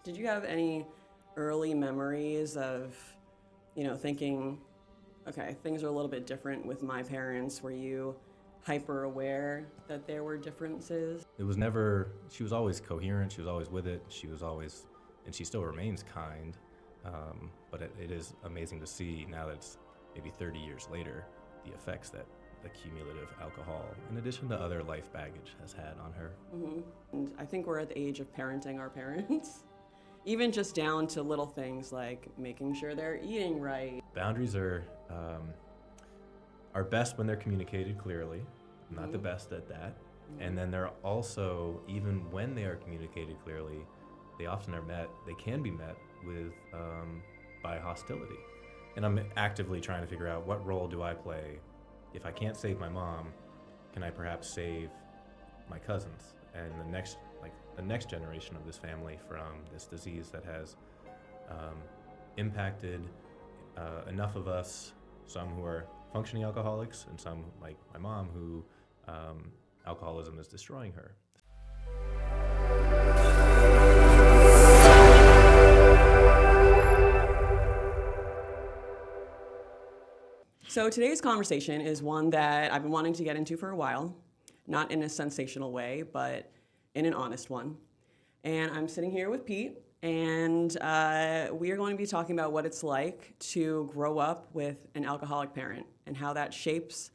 Did you have any early memories of, thinking, okay, things are a little bit different with my parents? Were you hyper aware that there were differences? It was never, she was always coherent, she was always with it, she was always, and she still remains kind. But it is amazing to see now that it's maybe 30 years later, the effects that the cumulative alcohol, in addition to other life baggage, has had on her. Mm-hmm. And I think we're at the age of parenting our parents, even just down to little things like making sure they're eating right. Boundaries are best when they're communicated clearly, not the best at that. And then they're also, even when they are communicated clearly, they can be met with by hostility. And I'm actively trying to figure out, what role do I play? If I can't save my mom, can I perhaps save my cousins and the next generation of this family from this disease that has impacted enough of us, some who are functioning alcoholics and some, like my mom, who alcoholism is destroying her. So today's conversation is one that I've been wanting to get into for a while, not in a sensational way, but in an honest one. And I'm sitting here with Pete, and we are going to be talking about what it's like to grow up with an alcoholic parent and how that shapes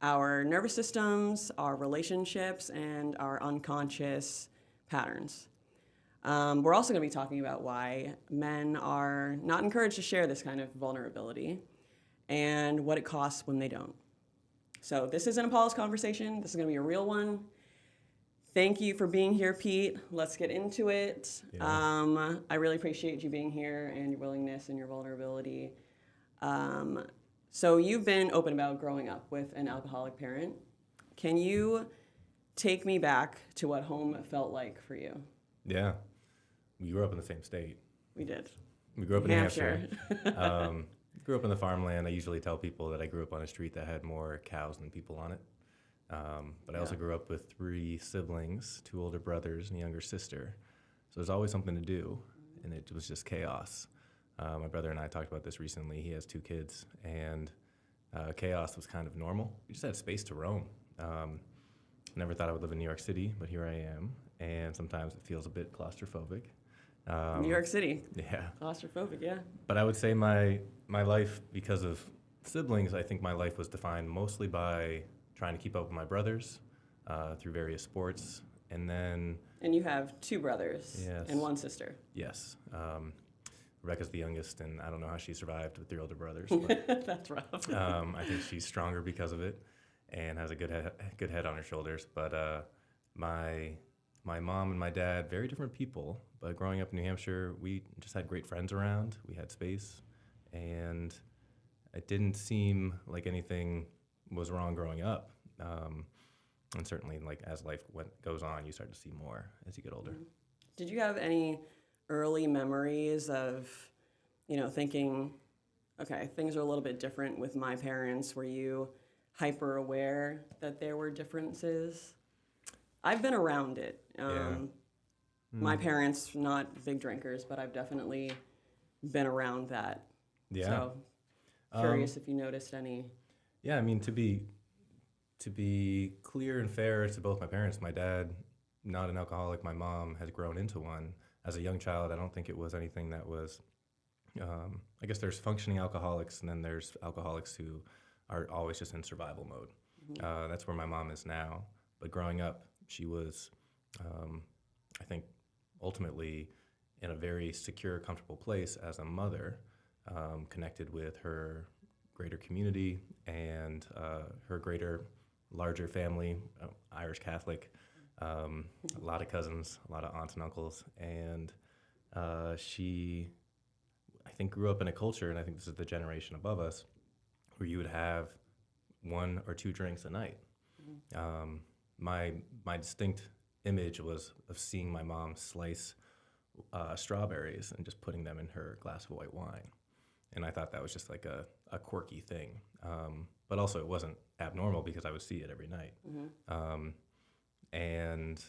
our nervous systems, our relationships, and our unconscious patterns. We're also going to be talking about why men are not encouraged to share this kind of vulnerability and what it costs when they don't. So this isn't a polished conversation. This is going to be a real one. Thank you for being here, Pete. Let's get into it. Yeah. I really appreciate you being here and your willingness and your vulnerability. So you've been open about growing up with an alcoholic parent. Can you take me back to what home felt like for you? Yeah. We grew up in the same state. We did. We grew up in Hampshire. Grew up in the farmland. I usually tell people that I grew up on a street that had more cows than people on it. But I also grew up with 3 siblings, 2 older brothers and a younger sister. So there's always something to do, and it was just chaos. My brother and I talked about this recently. He has 2 kids, and chaos was kind of normal. We just had space to roam. Never thought I would live in New York City, but here I am, and sometimes it feels a bit claustrophobic. New York City. Yeah. Claustrophobic, yeah. But I would say my life, because of siblings, I think my life was defined mostly by trying to keep up with my brothers through various sports. And then... And you have 2 brothers Yes. and 1 sister. Yes. Rebecca's the youngest, and I don't know how she survived with 3 older brothers. But, That's rough. I think she's stronger because of it and has a good head on her shoulders. But my mom and my dad, very different people, but growing up in New Hampshire, we just had great friends around. We had space, and it didn't seem like anything was wrong growing up. And certainly, like, as life goes on, you start to see more as you get older. Did you have any early memories of, thinking, okay, things are a little bit different with my parents? Were you hyper aware that there were differences? I've been around it. My parents, not big drinkers, but I've definitely been around that. Yeah. So curious if you noticed any. Yeah, I mean, to be clear and fair to both my parents, my dad, not an alcoholic, my mom has grown into one. As a young child, I don't think it was anything that was, I guess there's functioning alcoholics, and then there's alcoholics who are always just in survival mode. That's where my mom is now. But growing up, she was, I think, ultimately in a very secure, comfortable place as a mother, connected with her greater community and her larger family, Irish Catholic, a lot of cousins, a lot of aunts and uncles. And she, I think, grew up in a culture, and I think this is the generation above us, where you would have 1 or 2 drinks a night. My distinct image was of seeing my mom slice strawberries and just putting them in her glass of white wine. And I thought that was just like a quirky thing. But also it wasn't abnormal because I would see it every night. And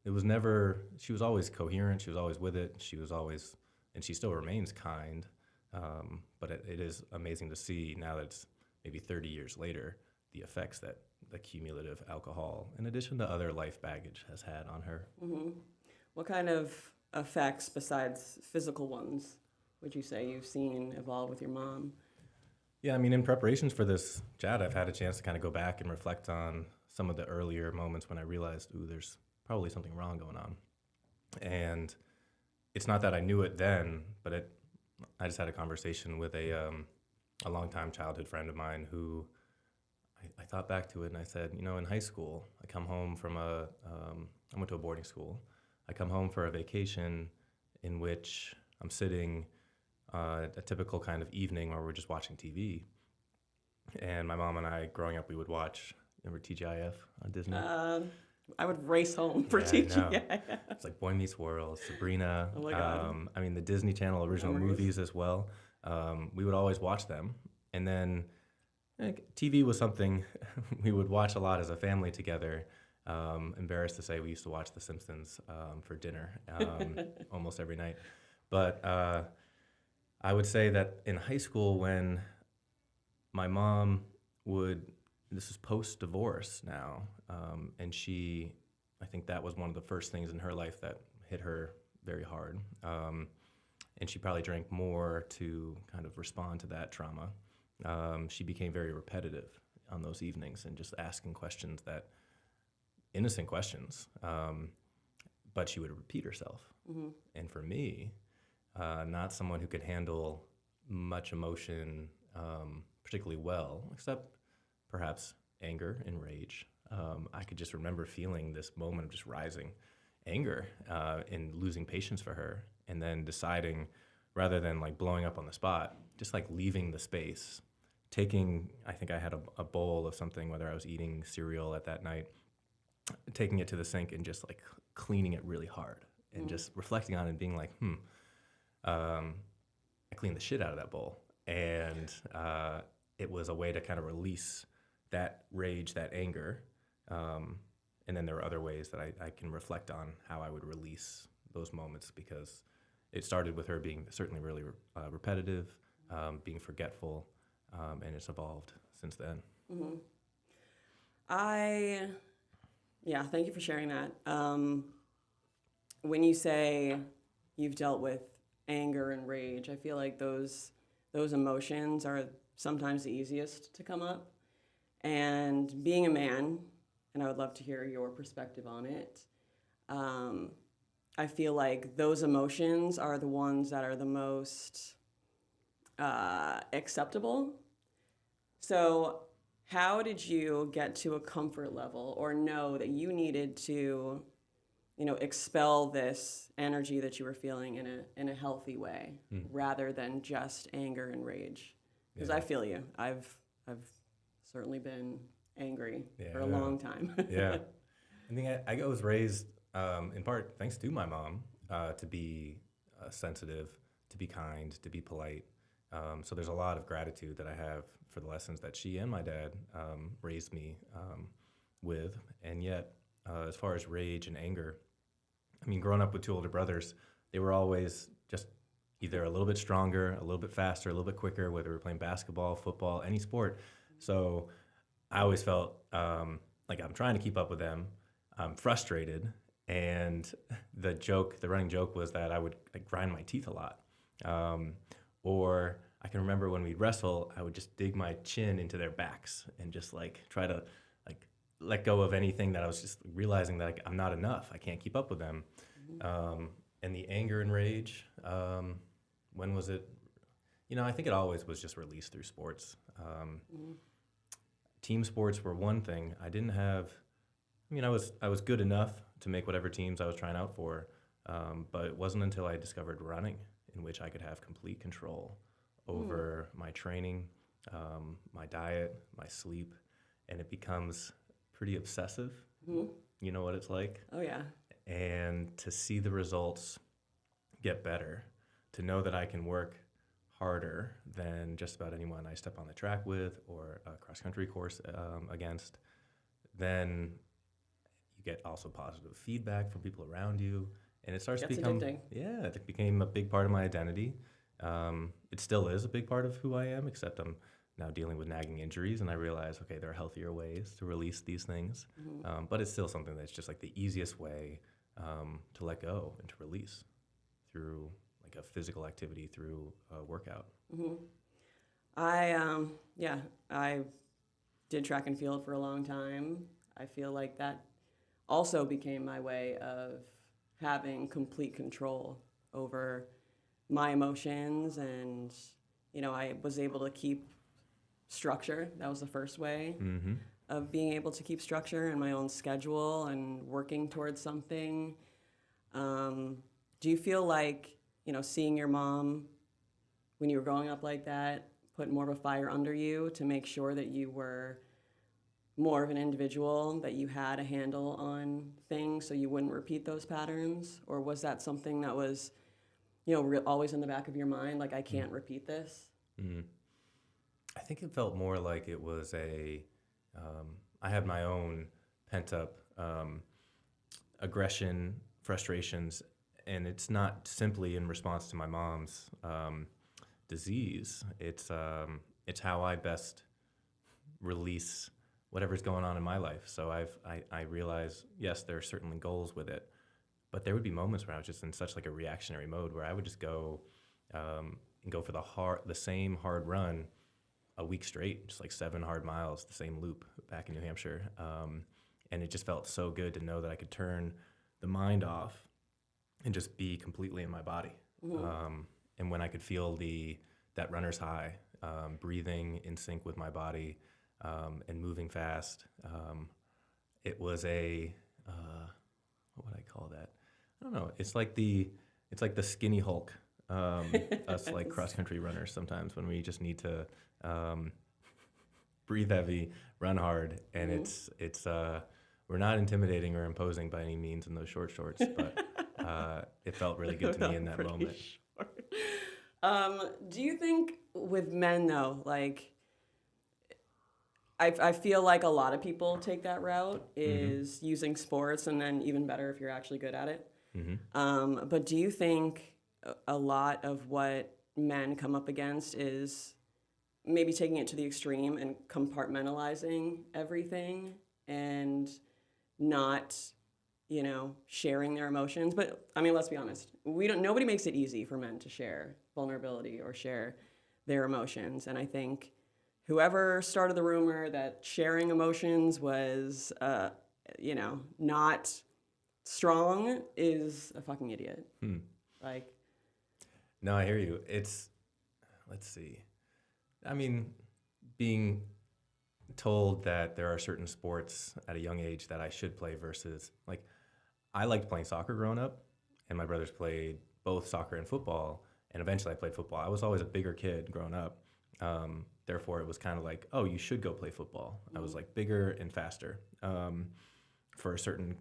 it was never, she was always coherent. She was always with it. She was always, and she still remains kind. But it is amazing to see now that it's maybe 30 years later, the effects that the cumulative alcohol, in addition to other life baggage, has had on her. Mm-hmm. What kind of effects besides physical ones would you say you've seen evolve with your mom? Yeah, I mean, in preparations for this chat, I've had a chance to kind of go back and reflect on some of the earlier moments when I realized, ooh, there's probably something wrong going on. And it's not that I knew it then, but I just had a conversation with a longtime childhood friend of mine who I thought back to it and I said, you know, in high school, I come home from I went to a boarding school. I come home for a vacation in which I'm sitting a typical kind of evening where we're just watching TV. And my mom and I, growing up, we would watch, remember TGIF on Disney? I would race home for Yeah, TGI. It's like Boy Meets World, Sabrina. Oh my God. I mean, the Disney Channel original Memories. movies as well. We would always watch them. And then TV was something we would watch a lot as a family together. Embarrassed to say, we used to watch The Simpsons for dinner almost every night. But I would say that in high school, when my mom this is post-divorce now, and I think that was one of the first things in her life that hit her very hard. And she probably drank more to kind of respond to that trauma. She became very repetitive on those evenings and just asking questions innocent questions, but she would repeat herself. Mm-hmm. And for me, not someone who could handle much emotion particularly well, except perhaps anger and rage. I could just remember feeling this moment of just rising anger and losing patience for her, and then deciding, rather than like blowing up on the spot, just like leaving the space, I think I had a bowl of something, whether I was eating cereal at that night, taking it to the sink and just like cleaning it really hard and just reflecting on it and being like, I cleaned the shit out of that bowl. And it was a way to kind of release that rage, that anger. And then there are other ways that I can reflect on how I would release those moments, because it started with her being certainly really repetitive, being forgetful, and it's evolved since then. Mm-hmm. Thank you for sharing that. When you say you've dealt with anger and rage, I feel like those emotions are sometimes the easiest to come up. And being a man, and I would love to hear your perspective on it, I feel like those emotions are the ones that are the most acceptable. So how did you get to a comfort level or know that you needed to, expel this energy that you were feeling in a healthy way rather than just anger and rage? Because I feel you. I've certainly been angry for a long time. Yeah. I think I was raised, in part thanks to my mom, to be sensitive, to be kind, to be polite. So there's a lot of gratitude that I have for the lessons that she and my dad raised me with. And yet, as far as rage and anger, I mean, growing up with two older brothers, they were always just either a little bit stronger, a little bit faster, a little bit quicker, whether we were playing basketball, football, any sport. So I always felt like I'm trying to keep up with them. I'm frustrated. And the running joke was that I would grind my teeth a lot. Or I can remember when we'd wrestle, I would just dig my chin into their backs and just try to let go of anything that I was just realizing that I'm not enough. I can't keep up with them. Mm-hmm. And the anger and rage, when was it? I think it always was just released through sports. Team sports were one thing. I was good enough to make whatever teams I was trying out for, but it wasn't until I discovered running in which I could have complete control over my training, my diet, my sleep, and it becomes pretty obsessive. Mm-hmm. You know what it's like? Oh, yeah. And to see the results get better, to know that I can work harder than just about anyone I step on the track with or a cross-country course against, then you get also positive feedback from people around you, and it starts to That's become addicting. yeah, it became a big part of my identity. It still is a big part of who I am, except I'm now dealing with nagging injuries, and I realize, okay, there are healthier ways to release these things, but it's still something that's just like the easiest way to let go and to release through like a physical activity, through a workout. Yeah, I did track and field for a long time. I feel like that also became my way of having complete control over my emotions, and I was able to keep structure. That was the first way Mm-hmm. of being able to keep structure in my own schedule and working towards something. Do you feel like seeing your mom when you were growing up like that put more of a fire under you to make sure that you were more of an individual, that you had a handle on things so you wouldn't repeat those patterns? Or was that something that was, always in the back of your mind, like, I can't repeat this? Mm. I think it felt more like it was I had my own pent up aggression, frustrations, and it's not simply in response to my mom's disease. It's how I best release whatever's going on in my life. So I realize, yes, there are certainly goals with it, but there would be moments where I was just in such like a reactionary mode where I would just go and go for the same hard run a week straight, just like 7 hard miles, the same loop back in New Hampshire. And it just felt so good to know that I could turn the mind off and just be completely in my body. And when I could feel that runner's high, breathing in sync with my body, and moving fast, it was what would I call that? I don't know. It's like the skinny Hulk. Us like cross country runners sometimes when we just need to breathe heavy, run hard, and it's we're not intimidating or imposing by any means in those short shorts, but it felt really good to me in that moment. Do you think with men though, like, I feel like a lot of people take that route is using sports, and then even better if you're actually good at it. But do you think a lot of what men come up against is maybe taking it to the extreme and compartmentalizing everything and not, sharing their emotions? But I mean, let's be honest. Nobody makes it easy for men to share vulnerability or share their emotions. And I think whoever started the rumor that sharing emotions was, not strong is a fucking idiot. Like, No, I hear you. Let's see. I mean, being told that there are certain sports at a young age that I should play versus, like, I liked playing soccer growing up, and my brothers played both soccer and football, and eventually I played football. I was always a bigger kid growing up. Therefore, it was kind of like, oh, you should go play football. I was like bigger and faster for a certain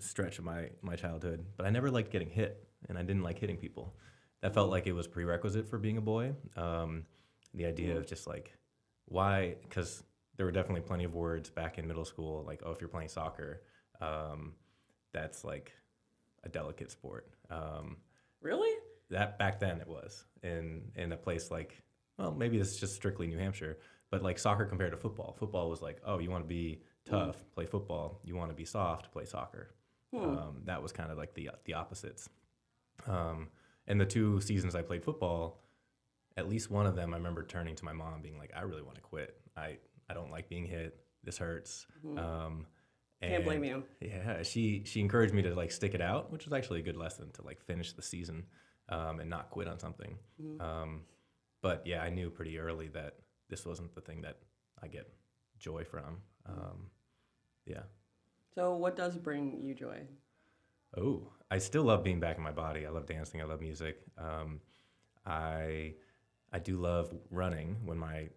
stretch of my childhood, but I never liked getting hit, and I didn't like hitting people. That felt like it was prerequisite for being a boy. The idea of just like, why? Because there were definitely plenty of words back in middle school, like, oh, if you're playing soccer, that's like a delicate sport. really? That back then it was in a place like, well, maybe this is just strictly New Hampshire, but like soccer compared to football. Football was like, oh, you want to be tough, play football. You want to be soft, play soccer. That was kind of like the opposites. And the 2 seasons I played football, at least one of them, I remember turning to my mom being like, I really want to quit. I don't like being hit. This hurts. Can't blame you. Yeah, she encouraged me to like stick it out, which was actually a good lesson to like finish the season and not quit on something. But yeah, I knew pretty early that this wasn't the thing that I get joy from. Yeah. So what does bring you joy? Oh, I still love being back in my body. I love dancing. I love music. I do love running when my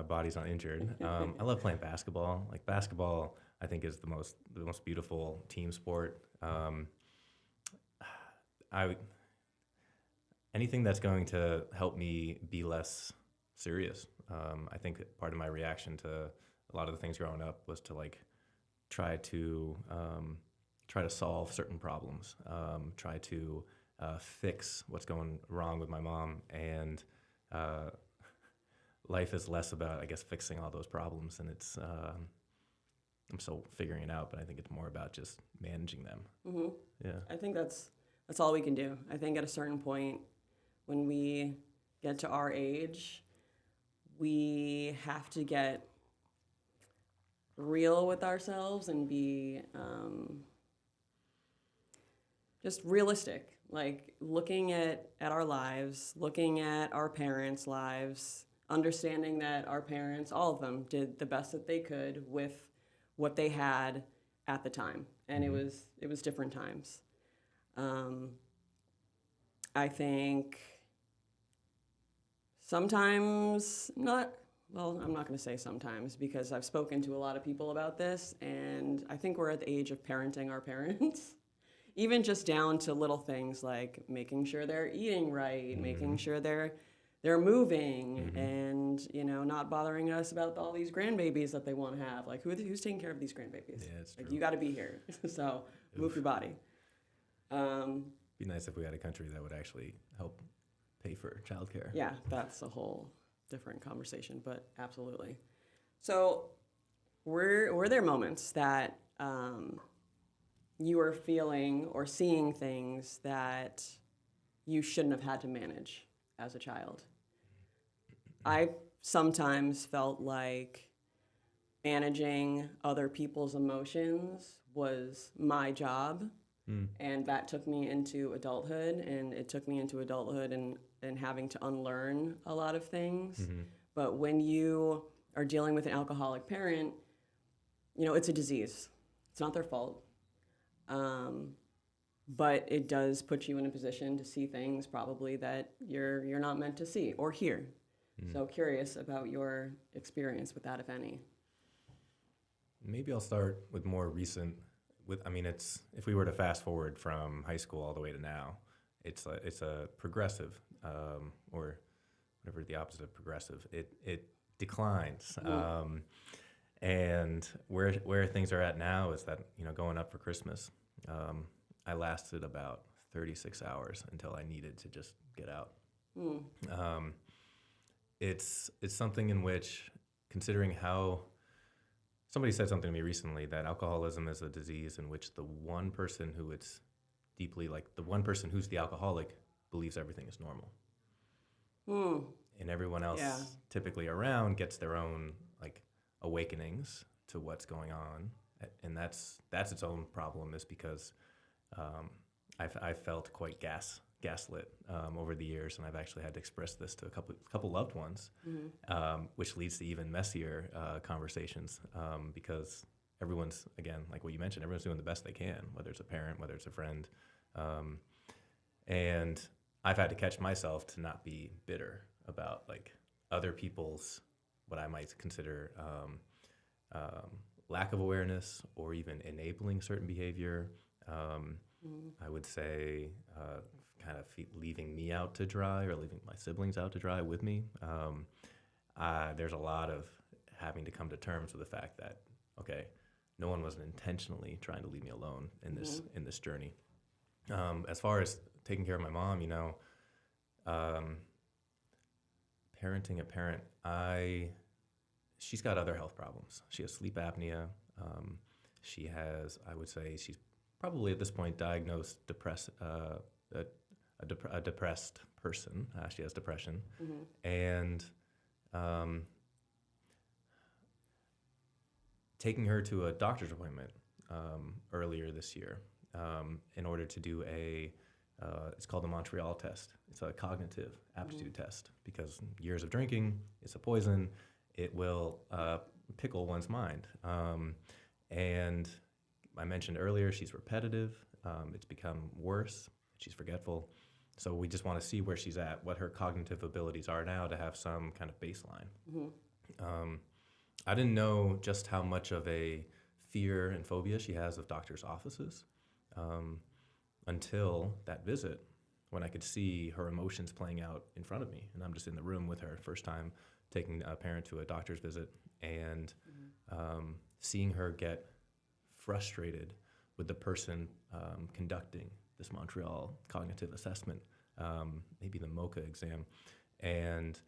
body's not injured. I love playing basketball. Like basketball, I think is the most beautiful team sport. Anything that's going to help me be less serious. I think part of my reaction to a lot of the things growing up was to like try to try to solve certain problems, try to fix what's going wrong with my mom, and life is less about, I guess, fixing all those problems, and it's I'm still figuring it out, but I think it's more about just managing them. Mm-hmm. Yeah. I think that's all we can do. I think at a certain point, when we get to our age, we have to get real with ourselves and be just realistic. Like looking at our lives, looking at our parents' lives, understanding that our parents, all of them, did the best that they could with what they had at the time, and Mm-hmm. it was different times. I think sometimes not. Well, I'm not going to say sometimes because I've spoken to a lot of people about this, and I think we're at the age of parenting our parents. Even just down to little things like making sure they're eating right, Mm-hmm. making sure they're moving, Mm-hmm. and not bothering us about all these grandbabies that they want to have. Like who's taking care of these grandbabies? Yeah, it's Like true. you got to be here, so move your body. Be nice if we had a country that would actually help pay for childcare. Yeah, that's a whole different conversation, but absolutely. So were there moments that you were feeling or seeing things that you shouldn't have had to manage as a child? I sometimes felt like managing other people's emotions was my job, and that took me into adulthood, and it took me into adulthood and having to unlearn a lot of things. Mm-hmm. But when you are dealing with an alcoholic parent, it's a disease. It's not their fault. But it does put you in a position to see things probably that you're not meant to see or hear. So curious about your experience with that, if any. Maybe I'll start with more recent. It's if we were to fast forward from high school all the way to now, it's a progressive, or whatever the opposite of progressive. It declines. And where things are at now is that going up for Christmas, I lasted about 36 hours until I needed to just get out. It's something in which, considering how somebody said something to me recently, that alcoholism is a disease in which the one person who it's deeply, like the one person who's the alcoholic believes everything is normal. And everyone else typically around gets their own like awakenings to what's going on. And that's its own problem, is because I've felt quite gaslit over the years, and I've actually had to express this to a couple loved ones, which leads to even messier conversations, because everyone's, again, like what you mentioned, everyone's doing the best they can, whether it's a parent, whether it's a friend, and I've had to catch myself to not be bitter about like other people's, what I might consider lack of awareness or even enabling certain behavior. I would say kind of leaving me out to dry, or leaving my siblings out to dry with me. There's a lot of having to come to terms with the fact that, okay, no one was intentionally trying to leave me alone in this journey. As far as taking care of my mom, parenting a parent, she's got other health problems. She has sleep apnea. She has, I would say, she's probably at this point diagnosed a depressed person. She has depression, and taking her to a doctor's appointment earlier this year in order to do it's called the Montreal test. It's a cognitive aptitude test, because years of drinking, it's a poison. It will pickle one's mind. And I mentioned earlier, she's repetitive. It's become worse. She's forgetful. So we just want to see where she's at, what her cognitive abilities are now, to have some kind of baseline. I didn't know just how much of a fear and phobia she has of doctors' offices until that visit, when I could see her emotions playing out in front of me. And I'm just in the room with her, first time taking a parent to a doctor's visit, and seeing her get frustrated with the person conducting this Montreal cognitive assessment, maybe the MOCA exam, and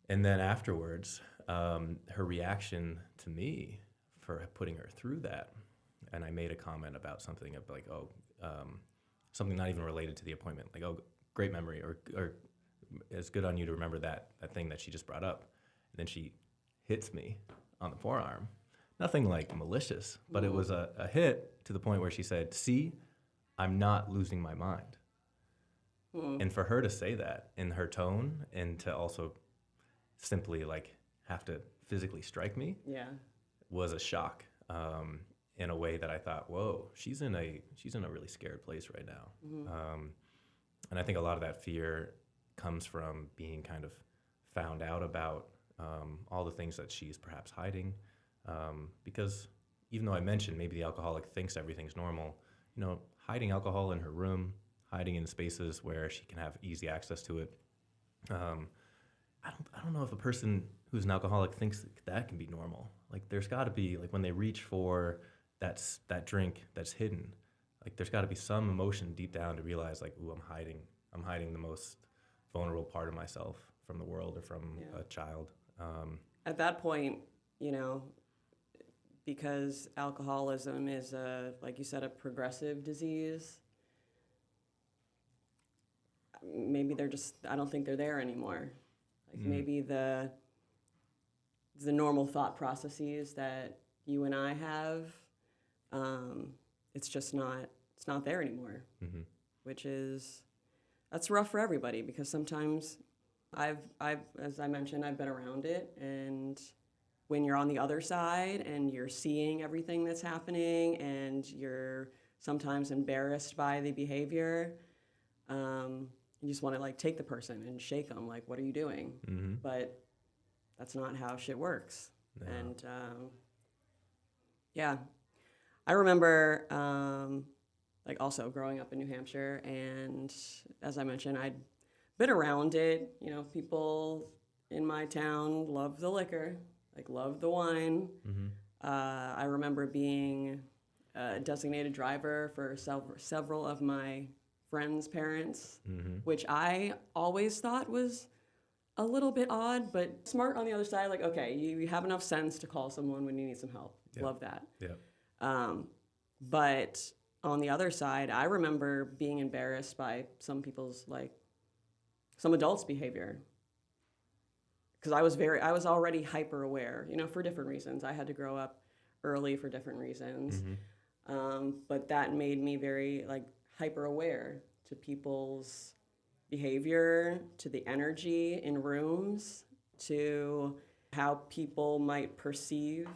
then afterwards, her reaction to me for putting her through that, and I made a comment about something of like, something not even related to the appointment, like, oh, great memory, or it's good on you to remember that thing that she just brought up. And then she hits me on the forearm. Nothing like malicious, but it was a hit to the point where she said, see, I'm not losing my mind. And for her to say that in her tone, and to also simply like have to physically strike me, was a shock, in a way that I thought, whoa, she's in a really scared place right now. And I think a lot of that fear comes from being kind of found out about all the things that she's perhaps hiding. Because even though I mentioned maybe the alcoholic thinks everything's normal, hiding alcohol in her room, hiding in spaces where she can have easy access to it. I don't know if a person who's an alcoholic thinks that can be normal. Like, there's got to be, like, when they reach for that drink that's hidden, like, there's got to be some emotion deep down to realize, like, ooh, I'm hiding the most vulnerable part of myself from the world or from a child. At that point, because alcoholism is like you said, a progressive disease, maybe I don't think they're there anymore. Like maybe the normal thought processes that you and I have, it's not there anymore, that's rough for everybody, because sometimes I've, as I mentioned, I've been around it, and when you're on the other side and you're seeing everything that's happening and you're sometimes embarrassed by the behavior, you just want to like take the person and shake them, like, what are you doing? But that's not how shit works. No. And I remember like also growing up in New Hampshire, and as I mentioned, I'd been around it. People in my town love the liquor, like love the wine. I remember being a designated driver for several of my friends' parents, which I always thought was a little bit odd, but smart on the other side. Like, okay, you have enough sense to call someone when you need some help. Yep. Love that. Yep. But on the other side, I remember being embarrassed by some adults' behavior. Because I was already hyper aware, for different reasons. I had to grow up early for different reasons. But that made me very hyper aware to people's behavior, to the energy in rooms, to how people might perceive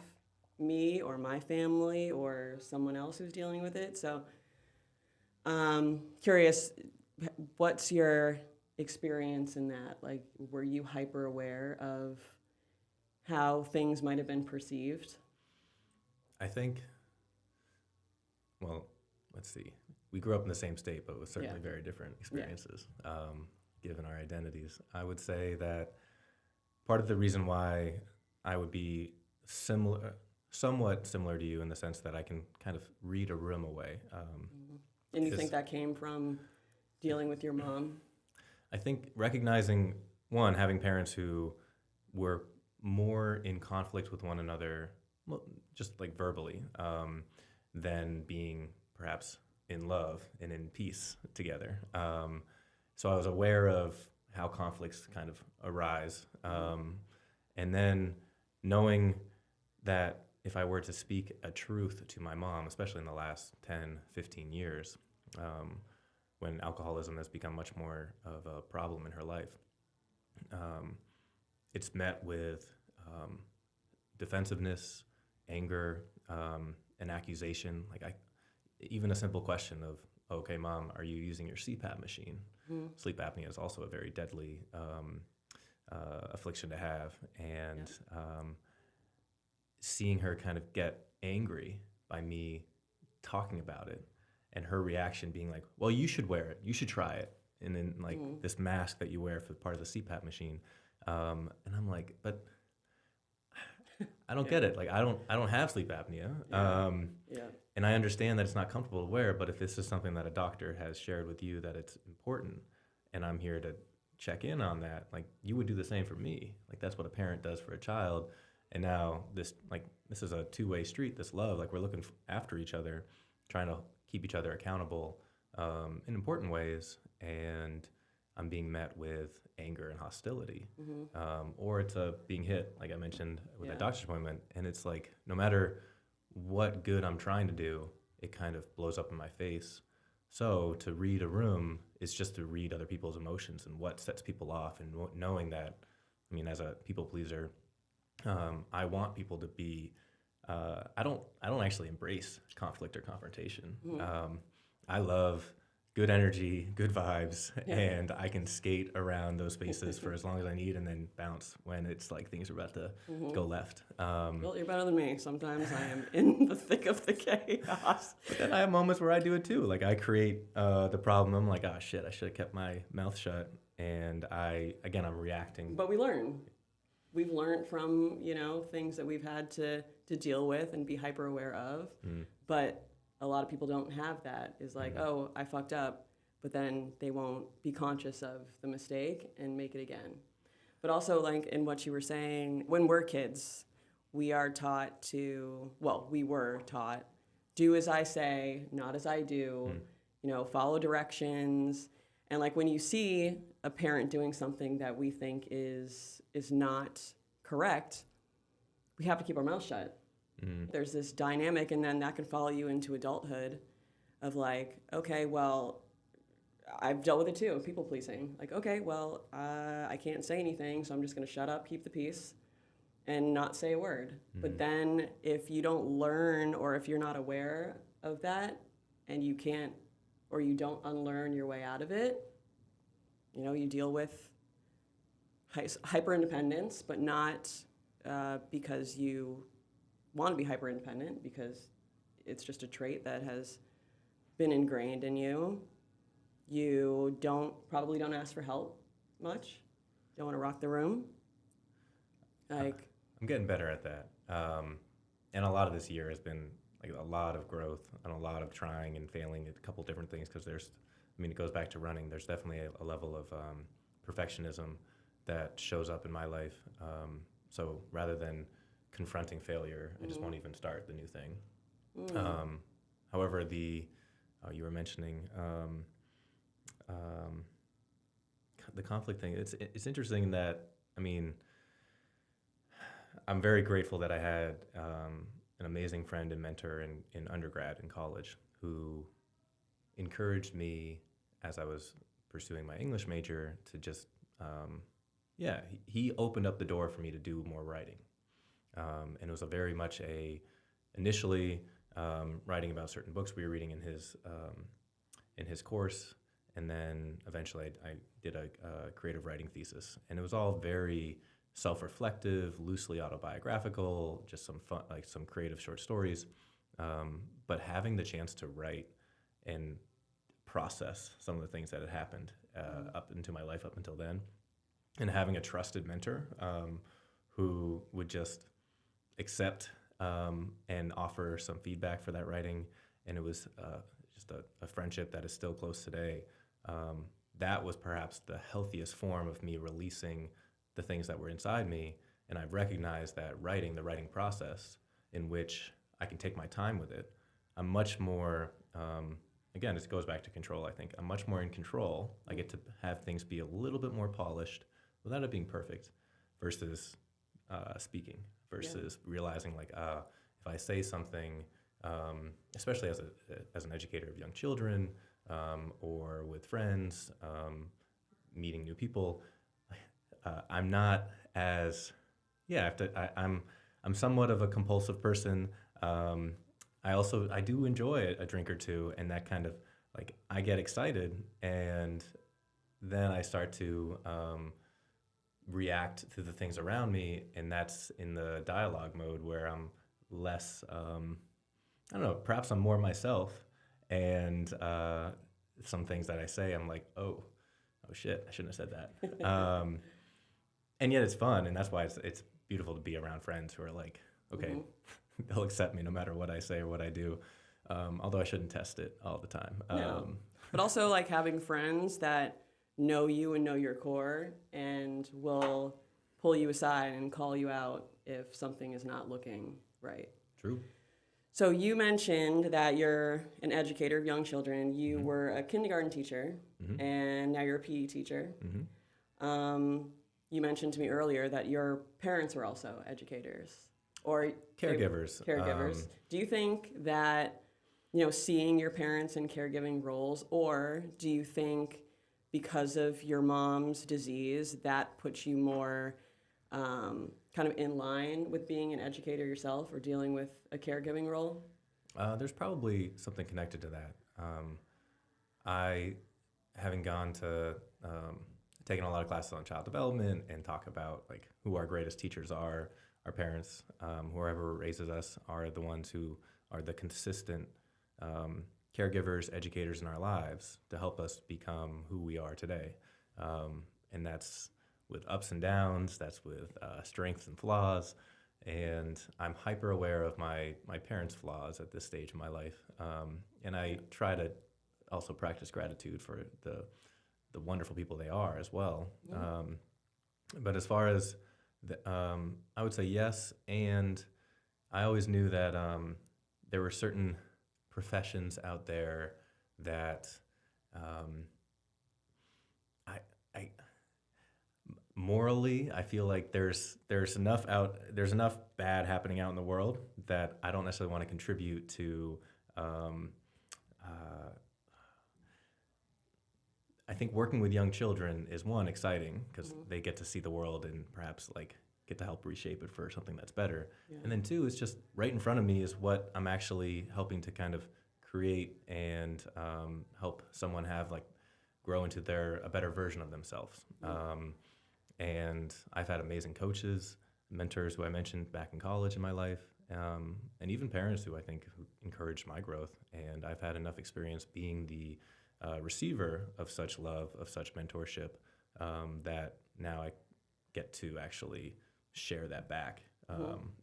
me or my family or someone else who's dealing with it. So curious, what's your experience in that? Like, were you hyper aware of how things might have been perceived? I think, well, let's see. We grew up in the same state, but with certainly very different experiences, given our identities. I would say that part of the reason why I would be somewhat similar to you in the sense that I can kind of read a room away. And you think that came from dealing with your mom? I think recognizing, one, having parents who were more in conflict with one another, well, just like verbally, than being perhaps in love and in peace together. So I was aware of how conflicts kind of arise. And then knowing that if I were to speak a truth to my mom, especially in the last 10, 15 years, when alcoholism has become much more of a problem in her life, it's met with defensiveness, anger, an accusation. Even a simple question of, okay, Mom, are you using your CPAP machine? Sleep apnea is also a very deadly affliction to have. And seeing her kind of get angry by me talking about it, and her reaction being like, well, you should wear it. You should try it. And then this mask that you wear for part of the CPAP machine. And I'm like, but I don't get it. Like, I don't have sleep apnea. And I understand that it's not comfortable to wear, but if this is something that a doctor has shared with you that it's important, and I'm here to check in on that, like you would do the same for me. Like that's what a parent does for a child. And now this is a two-way street, this love, like we're looking after each other, trying to keep each other accountable in important ways. And I'm being met with anger and hostility. Or it's being hit, like I mentioned with that doctor's appointment. And it's like, no matter what good I'm trying to do, it kind of blows up in my face. So to read a room is just to read other people's emotions and what sets people off, and knowing that, I mean, as a people pleaser, I want people to be. I don't actually embrace conflict or confrontation. I love good energy, good vibes, and I can skate around those spaces for as long as I need, and then bounce when it's like things are about to go left. Well, you're better than me. Sometimes I am in the thick of the chaos. But then I have moments where I do it too. Like I create the problem. I'm like, oh shit, I should have kept my mouth shut. And I'm reacting. But we learn. We've learned from, things that we've had to deal with and be hyper aware of. But a lot of people don't have that. Is like, oh, I fucked up, but then they won't be conscious of the mistake and make it again. But also, like in what you were saying, when we're kids, we were taught, do as I say, not as I do, follow directions. And like when you see a parent doing something that we think is not correct, we have to keep our mouth shut. There's this dynamic, and then that can follow you into adulthood of like, okay, well, I've dealt with it too, people pleasing. Like, okay, well, I can't say anything, so I'm just going to shut up, keep the peace, and not say a word. But then if you don't learn, or if you're not aware of that, and you can't, or you don't unlearn your way out of it, you deal with hyper independence, but not because you want to be hyper independent, because it's just a trait that has been ingrained in you. You probably don't ask for help much. Don't want to rock the room. I'm getting better at that. And a lot of this year has been like a lot of growth and a lot of trying and failing at a couple different things, because it goes back to running. There's definitely a level of perfectionism that shows up in my life. So rather than confronting failure, I just won't even start the new thing. However, you were mentioning the conflict thing. It's interesting that, I'm very grateful that I had an amazing friend and mentor in undergrad and college who encouraged me as I was pursuing my English major to just, he opened up the door for me to do more writing. And it was very much initially writing about certain books we were reading in his course, and then eventually I did a creative writing thesis, and it was all very self-reflective, loosely autobiographical, just some fun, like some creative short stories, but having the chance to write and process some of the things that had happened up into my life up until then, and having a trusted mentor who would just accept and offer some feedback for that writing. And it was just a friendship that is still close today. That was perhaps the healthiest form of me releasing the things that were inside me. And I've recognized that the writing process, in which I can take my time with it, I'm much more, again, this goes back to control, I think. I'm much more in control. I get to have things be a little bit more polished without it being perfect, versus speaking, versus realizing like, if I say something, especially as an educator of young children, or with friends, meeting new people, I'm not as, I'm somewhat of a compulsive person. I do enjoy a drink or two, and that kind of, like, I get excited, and then I start to react to the things around me, and that's in the dialogue mode where I'm less, I don't know, perhaps I'm more myself, and some things that I say, I'm like, oh shit, I shouldn't have said that. And yet it's fun, and that's why it's beautiful to be around friends who are like, okay, they'll accept me no matter what I say or what I do. although I shouldn't test it all the time. No. But also like having friends that know you and know your core and will pull you aside and call you out if something is not looking right. True. So you mentioned that you're an educator of young children. You were a kindergarten teacher, and now you're a PE teacher. You mentioned to me earlier that your parents were also educators or Caregivers. Caregivers. Do you think that, seeing your parents in caregiving roles, or do you think because of your mom's disease that puts you more kind of in line with being an educator yourself or dealing with a caregiving role? There's probably something connected to that. I, having gone to, taken a lot of classes on child development and talk about like who our greatest teachers are, our parents, whoever raises us are the ones who are the consistent caregivers, educators in our lives to help us become who we are today. And that's with ups and downs, that's with strengths and flaws. And I'm hyper aware of my parents' flaws at this stage in my life. And I try to also practice gratitude for the wonderful people they are as well. But as far as, I would say yes, and I always knew that there were certain professions out there that I morally, I feel like there's enough bad happening out in the world that I don't necessarily want to contribute to. I think working with young children is one, exciting because they get to see the world and perhaps like get to help reshape it for something that's better. Yeah. And then two, it's just right in front of me is what I'm actually helping to kind of create and help someone have like grow into a better version of themselves. And I've had amazing coaches, mentors who I mentioned back in college in my life, and even parents who I think encouraged my growth. And I've had enough experience being the receiver of such love, of such mentorship, that now I get to actually share that back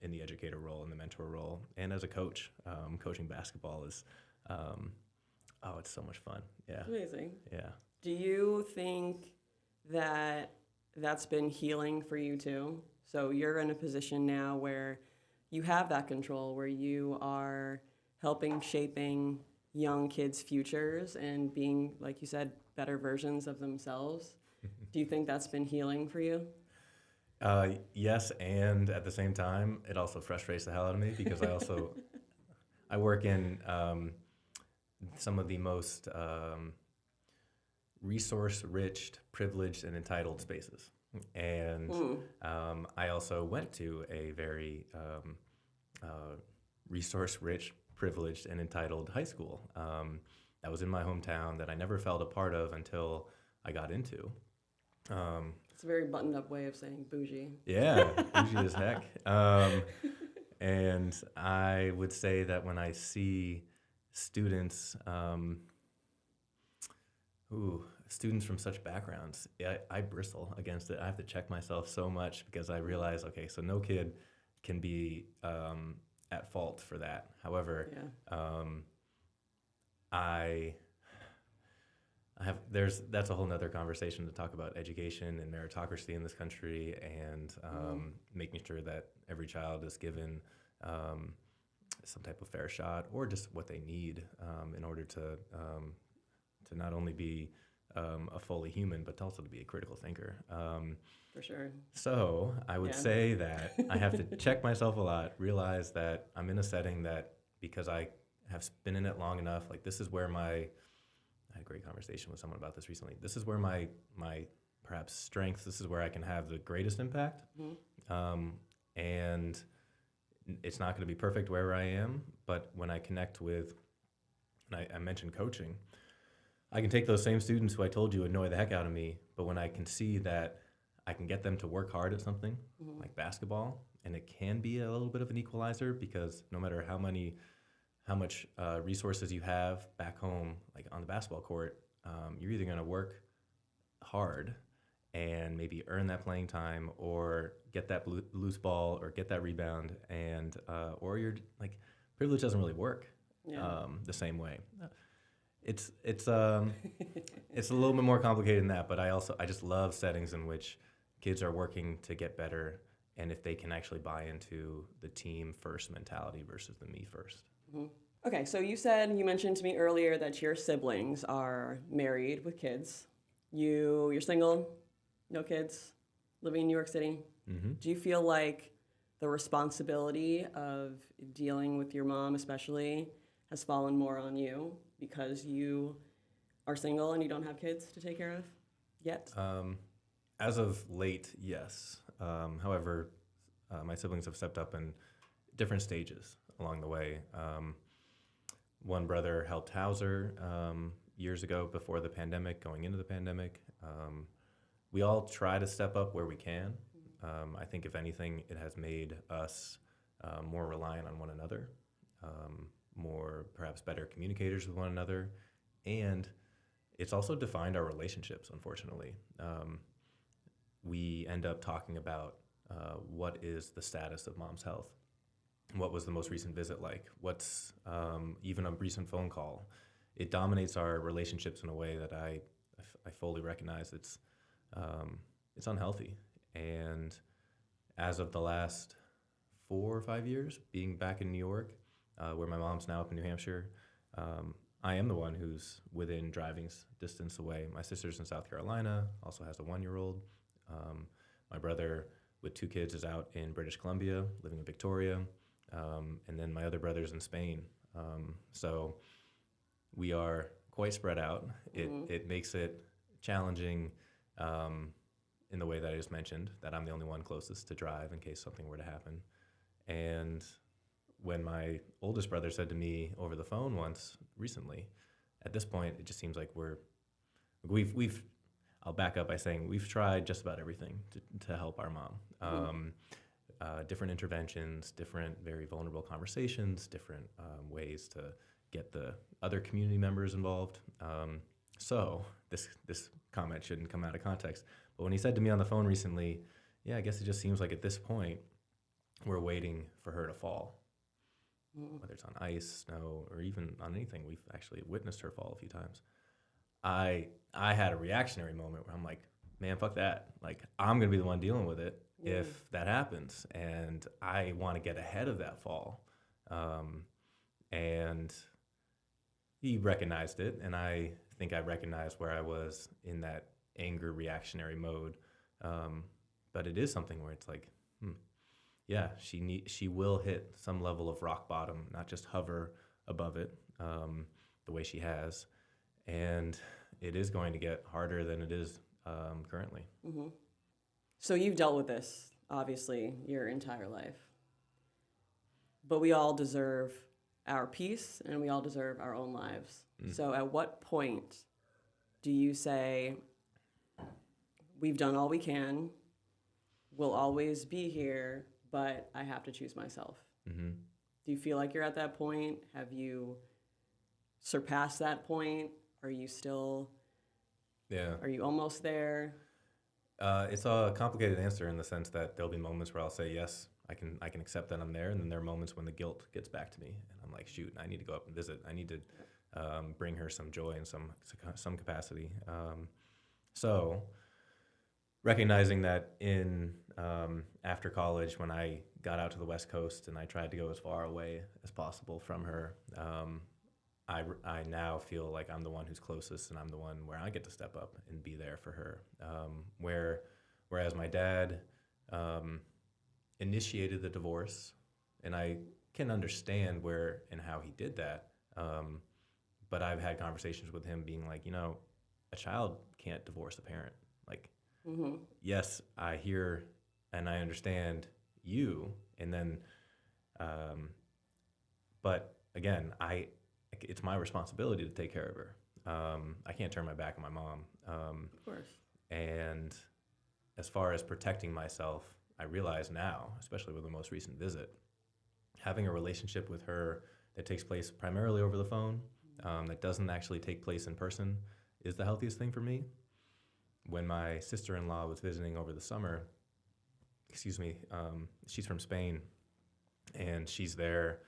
in the educator role, in the mentor role. And as a coach, coaching basketball is, it's so much fun. Yeah. Amazing. Yeah. Do you think that that's been healing for you too? So you're in a position now where you have that control, where you are helping shaping young kids' futures and being, like you said, better versions of themselves. Do you think that's been healing for you? Yes, and at the same time, it also frustrates the hell out of me because I work in some of the most resource-rich, privileged, and entitled spaces. And I also went to a very resource-rich, privileged, and entitled high school that was in my hometown that I never felt a part of until I got into. It's a very buttoned-up way of saying bougie. Yeah, bougie as heck. And I would say that when I see students, students from such backgrounds, I bristle against it. I have to check myself so much because I realize, okay, so no kid can be at fault for that. However, that's a whole nother conversation to talk about education and meritocracy in this country and making sure that every child is given some type of fair shot or just what they need in order to not only be a fully human, but also to be a critical thinker. For sure. So I would say that I have to check myself a lot, realize that I'm in a setting that because I have been in it long enough, like this is where I had a great conversation with someone about this recently. This is where my perhaps strength, this is where I can have the greatest impact. And it's not going to be perfect wherever I am, but when I connect with, and I mentioned coaching, I can take those same students who I told you annoy the heck out of me, but when I can see that I can get them to work hard at something like basketball, and it can be a little bit of an equalizer because no matter how much resources you have back home, like on the basketball court, you're either going to work hard and maybe earn that playing time or get that loose ball or get that rebound, and or you're like, privilege doesn't really work. the same way. It's it's a little bit more complicated than that, but I just love settings in which kids are working to get better, and if they can actually buy into the team first mentality versus the me first. Mm-hmm. Okay, so you mentioned to me earlier that your siblings are married with kids. You're single, no kids, living in New York City. Mm-hmm. Do you feel like the responsibility of dealing with your mom especially has fallen more on you because you are single and you don't have kids to take care of yet? As of late, yes. However, my siblings have stepped up in different stages along the way. One brother helped house her years ago before the pandemic, going into the pandemic. We all try to step up where we can. I think if anything, it has made us more reliant on one another, more perhaps better communicators with one another, and it's also defined our relationships, unfortunately. We end up talking about what is the status of mom's health. What was the most recent visit like? What's even a recent phone call? It dominates our relationships in a way that I fully recognize it's unhealthy. And as of the last 4 or 5 years, being back in New York, where my mom's now up in New Hampshire, I am the one who's within driving distance away. My sister's in South Carolina, also has a 1-year-old. My brother with 2 kids is out in British Columbia, living in Victoria. And then my other brother's in Spain. So we are quite spread out. It makes it challenging in the way that I just mentioned, that I'm the only one closest to drive in case something were to happen. And when my oldest brother said to me over the phone once recently, at this point, it just seems like we've I'll back up by saying we've tried just about everything to help our mom. Different interventions, different very vulnerable conversations, different ways to get the other community members involved. So this comment shouldn't come out of context. But when he said to me on the phone recently, yeah, I guess it just seems like at this point, we're waiting for her to fall. Whether it's on ice, snow, or even on anything. We've actually witnessed her fall a few times. I had a reactionary moment where I'm like, man, fuck that. Like, I'm going to be the one dealing with it if that happens. And I want to get ahead of that fall. And he recognized it. And I think I recognized where I was in that anger reactionary mode. But it is something where it's like, yeah, she will hit some level of rock bottom, not just hover above it the way she has. And it is going to get harder than it is currently. Mm-hmm. So you've dealt with this, obviously, your entire life. But we all deserve our peace and we all deserve our own lives. So at what point do you say, we've done all we can, we'll always be here, but I have to choose myself? Mm-hmm. Do you feel like you're at that point? Have you surpassed that point? Are you still? Yeah. Are you almost there? It's a complicated answer in the sense that there'll be moments where I'll say, yes, I can accept that I'm there. And then there are moments when the guilt gets back to me. And I'm like, shoot, I need to go up and visit. I need to bring her some joy in some capacity. So recognizing that in after college, when I got out to the West Coast and I tried to go as far away as possible from her, I now feel like I'm the one who's closest and I'm the one where I get to step up and be there for her. Whereas my dad initiated the divorce, and I can understand where and how he did that. But I've had conversations with him being like, a child can't divorce a parent. Like, yes, I hear and I understand you. And then, but again, it's my responsibility to take care of her. I can't turn my back on my mom. Of course. And as far as protecting myself, I realize now, especially with the most recent visit, having a relationship with her that takes place primarily over the phone, that doesn't actually take place in person, is the healthiest thing for me. When my sister-in-law was visiting over the summer, she's from Spain, and she's there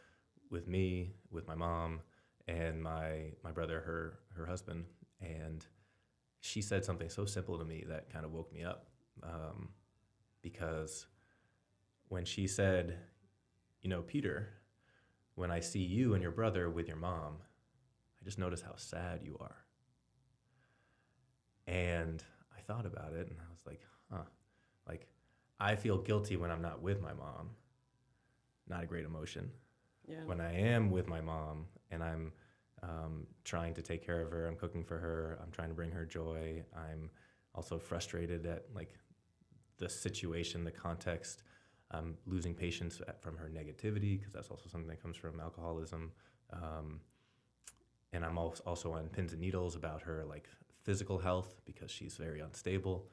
with me, with my mom, and my brother, her husband, and she said something so simple to me that kind of woke me up, because when she said, Peter, when I see you and your brother with your mom, I just notice how sad you are. And I thought about it and I was like, like I feel guilty when I'm not with my mom. Not a great emotion. Yeah. When I am with my mom and I'm trying to take care of her, I'm cooking for her, I'm trying to bring her joy, I'm also frustrated at like the situation, the context. I'm losing patience from her negativity, because that's also something that comes from alcoholism. And I'm also on pins and needles about her like physical health, because she's very unstable.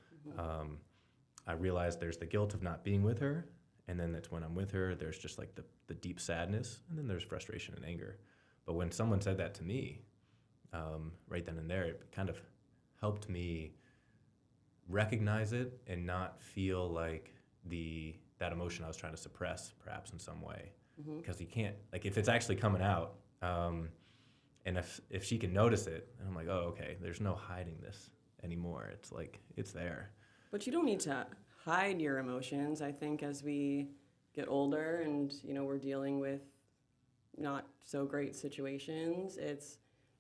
I realize there's the guilt of not being with her, and then that's when I'm with her, there's just like the deep sadness, and then there's frustration and anger. But when someone said that to me, right then and there, it kind of helped me recognize it and not feel like that emotion I was trying to suppress, perhaps in some way, because you can't, like, if it's actually coming out, and if she can notice it, and I'm like, oh, okay, there's no hiding this anymore. It's like it's there. But you don't need to hide your emotions. I think as we get older and we're dealing with not so great situations, it's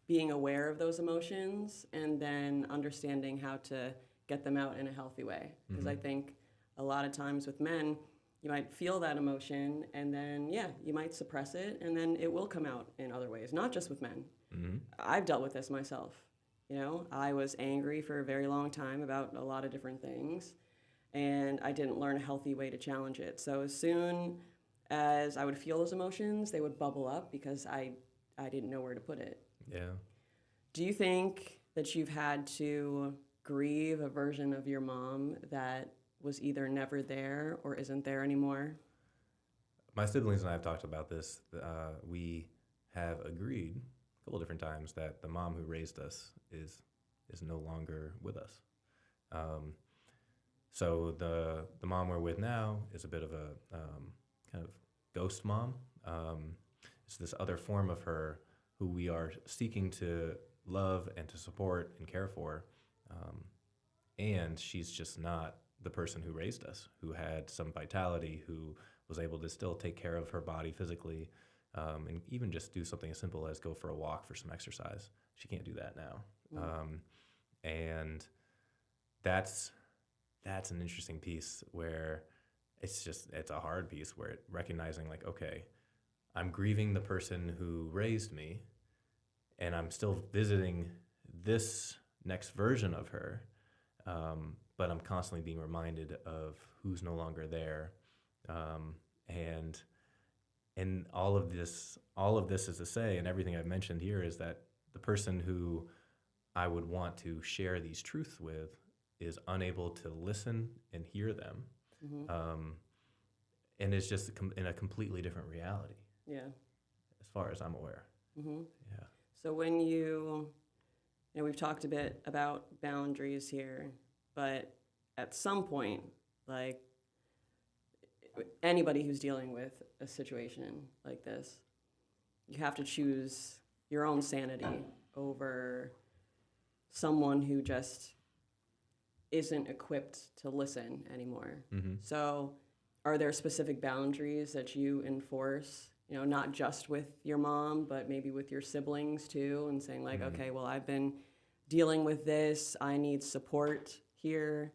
being aware of those emotions and then understanding how to get them out in a healthy way. Because I think a lot of times with men, you might feel that emotion and then, you might suppress it and then it will come out in other ways, not just with men. I've dealt with this myself. I was angry for a very long time about a lot of different things, and I didn't learn a healthy way to challenge it. So as soon as I would feel those emotions, they would bubble up because I didn't know where to put it. Yeah. Do you think that you've had to grieve a version of your mom that was either never there or isn't there anymore? My siblings and I have talked about this. We have agreed a couple different times that the mom who raised us is no longer with us. So the mom we're with now is a bit of a kind of ghost mom. It's this other form of her who we are seeking to love and to support and care for. And she's just not the person who raised us, who had some vitality, who was able to still take care of her body physically, and even just do something as simple as go for a walk for some exercise. She can't do that now. And that's an interesting piece where it's a hard piece where recognizing like, okay, I'm grieving the person who raised me, and I'm still visiting this next version of her, but I'm constantly being reminded of who's no longer there, and all of this is to say, and everything I've mentioned here is that the person who I would want to share these truths with is unable to listen and hear them, and is just in a completely different reality. Yeah. As far as I'm aware. Yeah. So when we've talked a bit about boundaries here, but at some point, like anybody who's dealing with a situation like this, you have to choose your own sanity over someone who just isn't equipped to listen anymore. So are there specific boundaries that you enforce, not just with your mom, but maybe with your siblings too, and saying like, okay, well, I've been dealing with this, I need support here?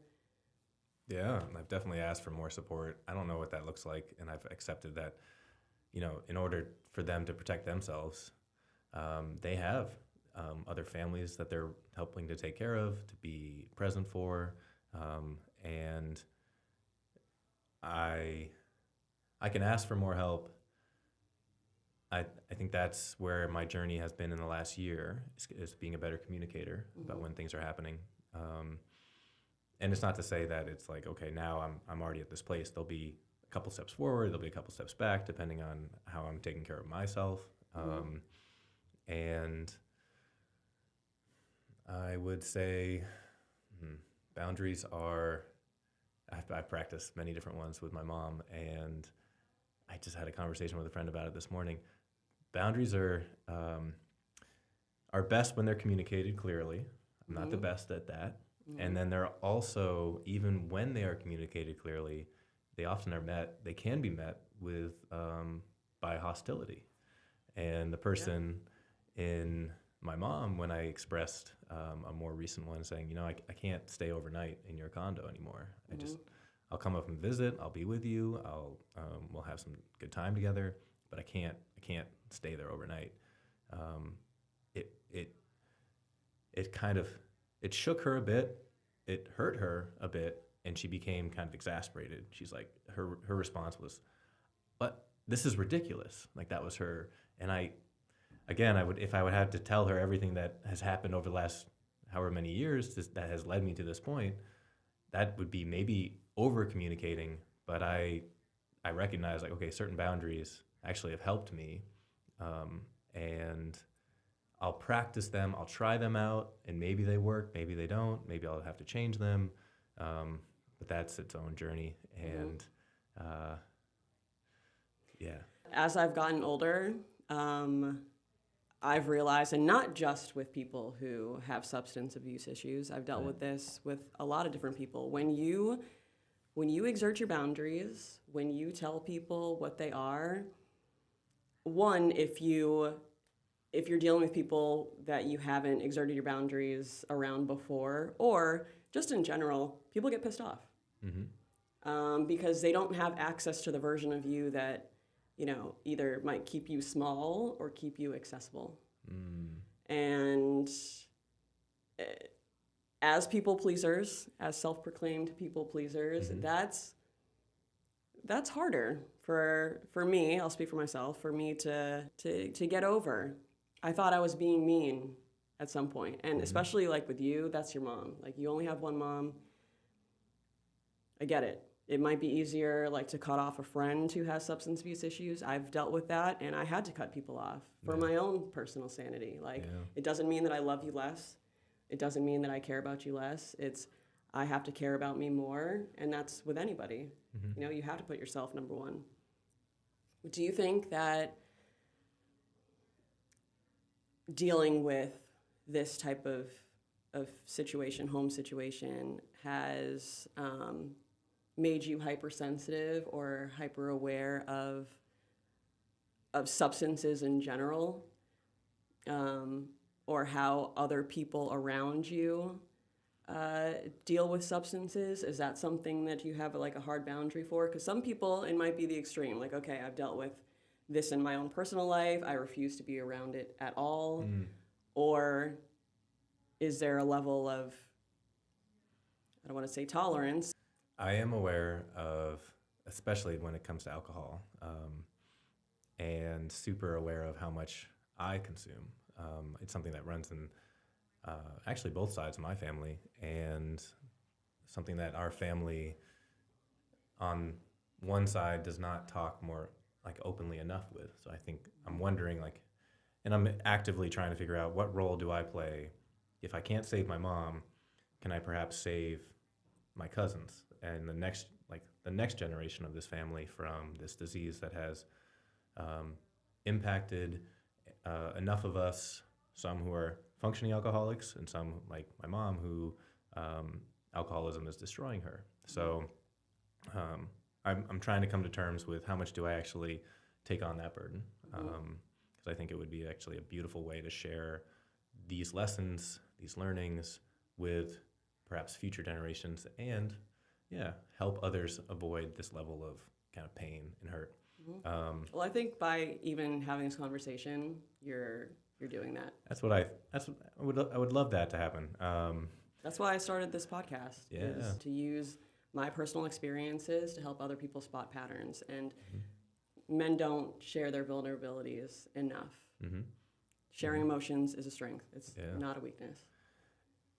Yeah, I've definitely asked for more support. I don't know what that looks like, and I've accepted that, in order for them to protect themselves, they have other families that they're helping to take care of, to be present for, and I can ask for more help. I think that's where my journey has been in the last year, is being a better communicator about when things are happening. And it's not to say that it's like, okay, now I'm already at this place. There'll be a couple steps forward, there'll be a couple steps back, depending on how I'm taking care of myself. And I would say boundaries are, I've practiced many different ones with my mom, and I just had a conversation with a friend about it this morning. boundaries are best when they're communicated clearly. I'm not the best at that. And then they're also, even when they are communicated clearly, they can be met with by hostility. And the person in my mom, when I expressed a more recent one saying, I can't stay overnight in your condo anymore. I'll come up and visit. I'll be with you. We'll have some good time together, but I can't stay there overnight. It shook her a bit. It hurt her a bit, and she became kind of exasperated. She's like, her response was, "But this is ridiculous." Like, that was her. And if I would have to tell her everything that has happened over the last however many years that has led me to this point, that would be maybe over communicating. But I recognize, like, okay, certain boundaries actually have helped me, and I'll practice them. I'll try them out, and maybe they work, maybe they don't. Maybe I'll have to change them, but that's its own journey. And As I've gotten older, I've realized, and not just with people who have substance abuse issues, I've dealt with this with a lot of different people. When you exert your boundaries, when you tell people what they are, one, if you're dealing with people that you haven't exerted your boundaries around before, or just in general, people get pissed off because they don't have access to the version of you that, either might keep you small or keep you accessible. And as people pleasers, as self-proclaimed people pleasers, that's harder for me. I'll speak for myself. For me to get over. I thought I was being mean at some point, and especially like with you, that's your mom. Like, you only have one mom. I get it. It might be easier, like, to cut off a friend who has substance abuse issues. I've dealt with that, and I had to cut people off for my own personal sanity. Like, it doesn't mean that I love you less. It doesn't mean that I care about you less. I have to care about me more, and that's with anybody. You have to put yourself number one. Do you think that dealing with this type of situation, home situation, has made you hypersensitive or hyper aware of substances in general, or how other people around you deal with substances? Is that something that you have like a hard boundary for? Because some people, it might be the extreme, like, okay, I've dealt with this in my own personal life, I refuse to be around it at all. Or is there a level of, I don't want to say tolerance? I am aware of, especially when it comes to alcohol, and super aware of how much I consume. It's something that runs in actually both sides of my family, and something that our family on one side does not talk more like openly enough with. So I think I'm wondering, like, and I'm actively trying to figure out, what role do I play? If I can't save my mom, can I perhaps save my cousins and the next generation of this family from this disease that has impacted enough of us, some who are functioning alcoholics and some, like my mom, who alcoholism is destroying her. So I'm trying to come to terms with how much do I actually take on that burden, because I think it would be actually a beautiful way to share these lessons, these learnings with perhaps future generations, and help others avoid this level of kind of pain and hurt. Well, I think by even having this conversation, you're doing that. I would love that to happen. That's why I started this podcast, is to use my personal experiences to help other people spot patterns. And men don't share their vulnerabilities enough. Sharing emotions is a strength. It's not a weakness.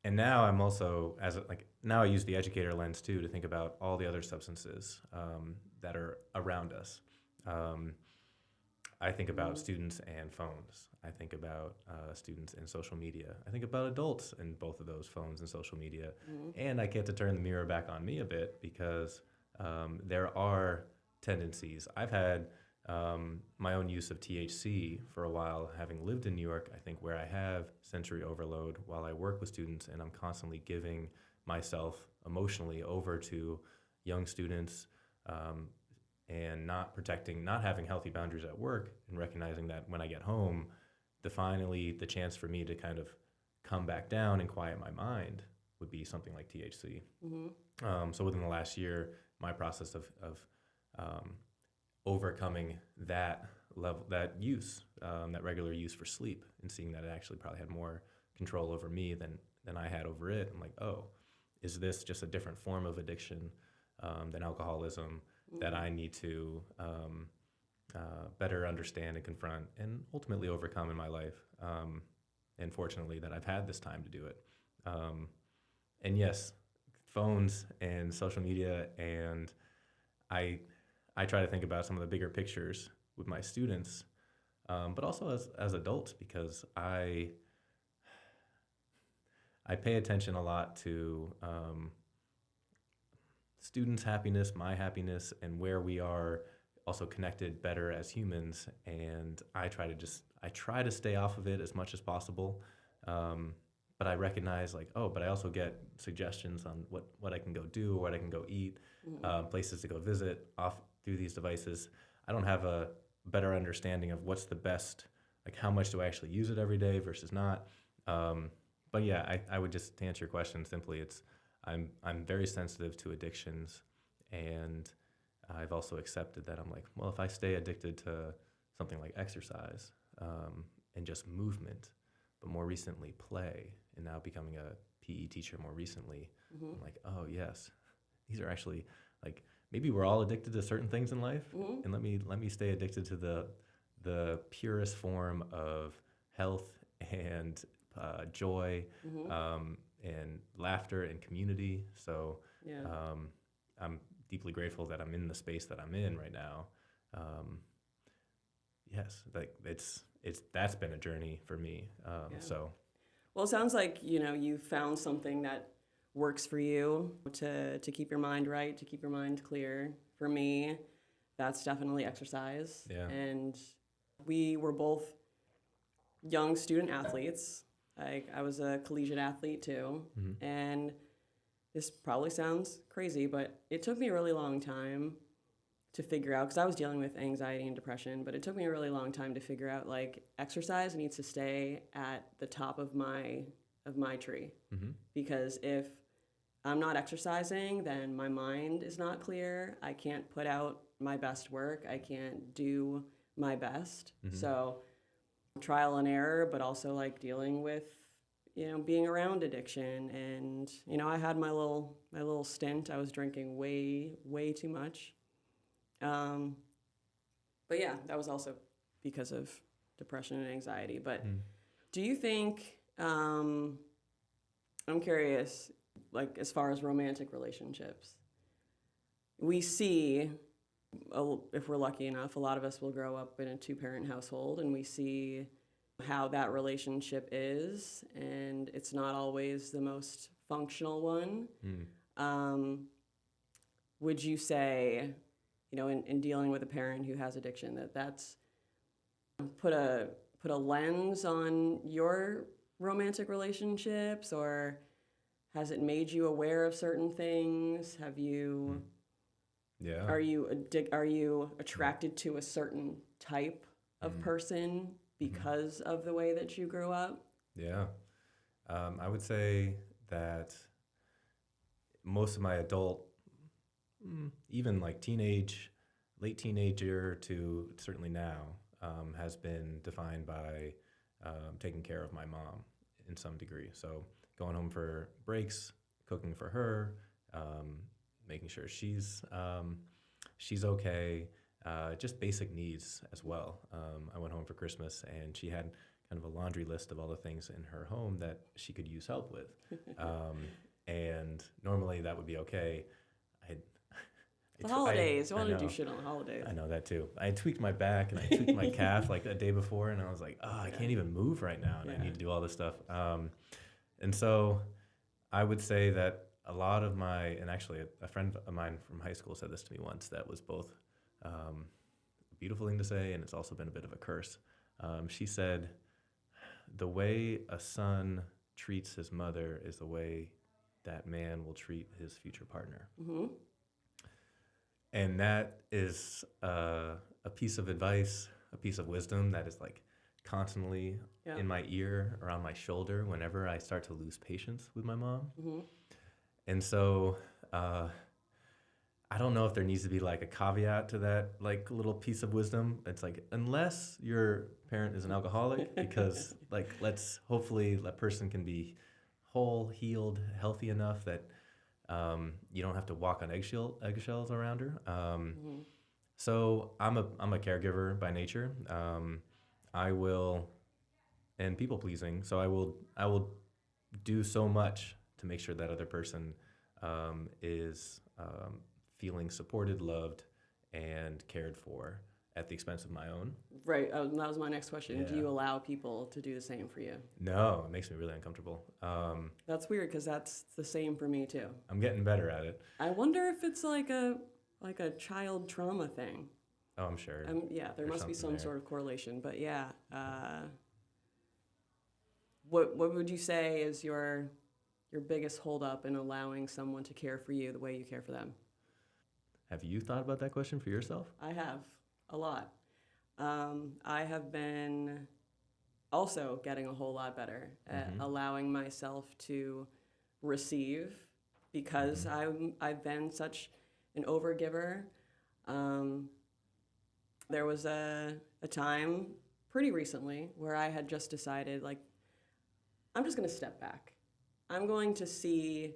And now I'm also, now I use the educator lens too to think about all the other substances that are around us. I think about students and phones. I think about students and social media. I think about adults and both of those, phones and social media. And I get to turn the mirror back on me a bit, because there are tendencies. I've had my own use of THC for a while, having lived in New York, I think where I have sensory overload while I work with students and I'm constantly giving myself emotionally over to young students, and not having healthy boundaries at work, and recognizing that when I get home, the chance for me to kind of come back down and quiet my mind would be something like THC. So within the last year, my process of overcoming that level, that regular use for sleep, and seeing that it actually probably had more control over me than I had over it. I'm like, oh, is this just a different form of addiction than alcoholism that I need to better understand and confront and ultimately overcome in my life? And fortunately that I've had this time to do it. And yes, phones and social media, and I try to think about some of the bigger pictures with my students, but also as adults, because I pay attention a lot to students' happiness, my happiness, and where we are also connected better as humans. And I try to stay off of it as much as possible. But I recognize but I also get suggestions on what I can go do, or what I can go eat, places to go visit off through these devices. I don't have a better understanding of what's the best, how much do I actually use it every day versus not. But yeah, I would just, to answer your question simply, I'm very sensitive to addictions, and I've also accepted that I'm like, well, if I stay addicted to something like exercise, and just movement, but more recently play, and now becoming a PE teacher more recently, I'm like, oh yes, these are actually maybe we're all addicted to certain things in life, and let me stay addicted to the purest form of health and joy, and laughter and community. So I'm deeply grateful that I'm in the space that I'm in right now. Yes, that's been a journey for me. So, well, it sounds like you found something that works for you to keep your mind right, to keep your mind clear. For me, that's definitely exercise. Yeah. And we were both young student athletes. I was a collegiate athlete too. And this probably sounds crazy, but it took me a really long time to figure out, because I was dealing with anxiety and depression, but it took me a really long time to figure out exercise needs to stay at the top of my tree. Because if I'm not exercising, then my mind is not clear. I can't put out my best work. I can't do my best. So trial and error, but also dealing with being around addiction. And I had my little stint. I was drinking way too much. But yeah, that was also because of depression and anxiety. But do you think, I'm curious, as far as romantic relationships, we see, if we're lucky enough, a lot of us will grow up in a 2-parent household, and we see how that relationship is, and it's not always the most functional one. Would you say, in dealing with a parent who has addiction, that's put a lens on your romantic relationships, or has it made you aware of certain things? Have you? Yeah. Are you attracted to a certain type of person because of the way that you grew up? Yeah. I would say that most of my adult, even late teenager to certainly now, has been defined by taking care of my mom in some degree. So going home for breaks, cooking for her, making sure she's okay, just basic needs as well. I went home for Christmas, and she had kind of a laundry list of all the things in her home that she could use help with. And normally that would be okay. The holidays. I want to do shit on the holidays. I know that too. I tweaked my back and I tweaked my calf a day before, and I was like, I can't even move right now, and I need to do all this stuff. And so I would say that a lot of and actually a friend of mine from high school said this to me once, that was both beautiful thing to say, and it's also been a bit of a curse. She said, the way a son treats his mother is the way that man will treat his future partner. Mm-hmm. And that is a piece of advice, a piece of wisdom that is like constantly in my ear, around my shoulder, whenever I start to lose patience with my mom. Mm-hmm. And so I don't know if there needs to be like a caveat to that like little piece of wisdom. It's like, unless your parent is an alcoholic, because like, hopefully that person can be whole, healed, healthy enough that you don't have to walk on eggshells around her. So I'm a caregiver by nature. I will, and people pleasing. So I will do so much to make sure that other person is feeling supported, loved, and cared for at the expense of my own. Right. That was my next question. Yeah. Do you allow people to do the same for you? No, it makes me really uncomfortable. That's weird because that's the same for me too. I'm getting better at it. I wonder if it's like a child trauma thing. Oh, I'm sure. Yeah, there There's must be some something there. sort of correlation. But yeah, what would you say is your biggest holdup in allowing someone to care for you the way you care for them? Have you thought about that question for yourself? I have a lot. I have been also getting a whole lot better at allowing myself to receive because I've been such an overgiver. There was a time pretty recently where I had just decided, like, I'm just going to step back. I'm going to see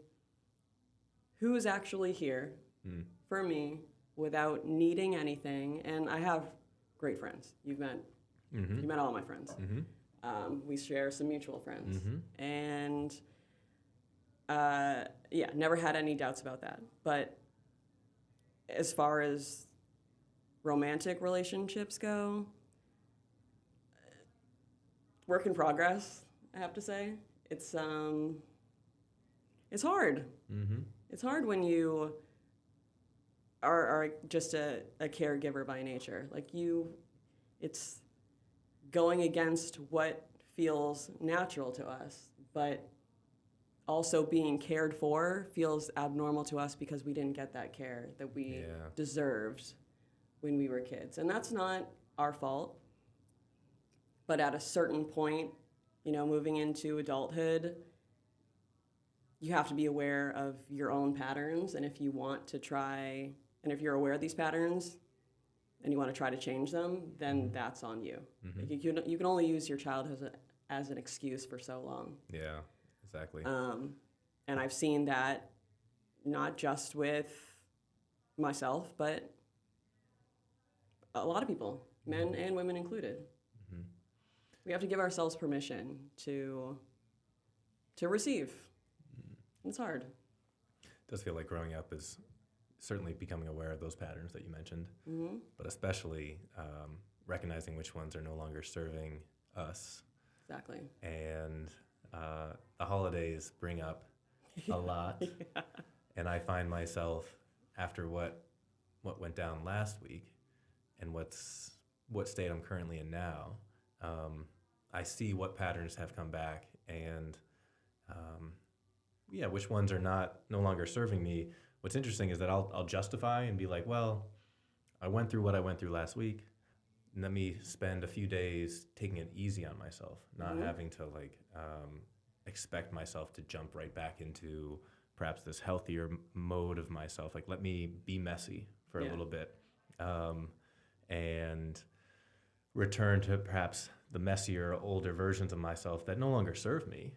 who is actually here for me without needing anything. And I have great friends. You met all my friends. We share some mutual friends. And never had any doubts about that. But as far as romantic relationships go, work in progress, I have to say. It's hard. It's hard when you are just a caregiver by nature. Like it's going against what feels natural to us, but also being cared for feels abnormal to us because we didn't get that care that we deserved when we were kids. And that's not our fault. But at a certain point, moving into adulthood, you have to be aware of your own patterns. And if you want to try, and if you're aware of these patterns and you want to try to change them, then that's on you. Like you can only use your childhood as an excuse for so long. Yeah, exactly. And I've seen that not just with myself, but a lot of people, men and women included. We have to give ourselves permission to receive. It's hard. It does feel like growing up is certainly becoming aware of those patterns that you mentioned, but especially recognizing which ones are no longer serving us. Exactly. And the holidays bring up a lot. And I find myself, after what went down last week and what state I'm currently in now, I see what patterns have come back and which ones are no longer serving me. What's interesting is that I'll justify and be like, well, I went through what I went through last week. Let me spend a few days taking it easy on myself, not having to expect myself to jump right back into perhaps this healthier mode of myself. Like, let me be messy for a little bit and return to perhaps the messier, older versions of myself that no longer serve me.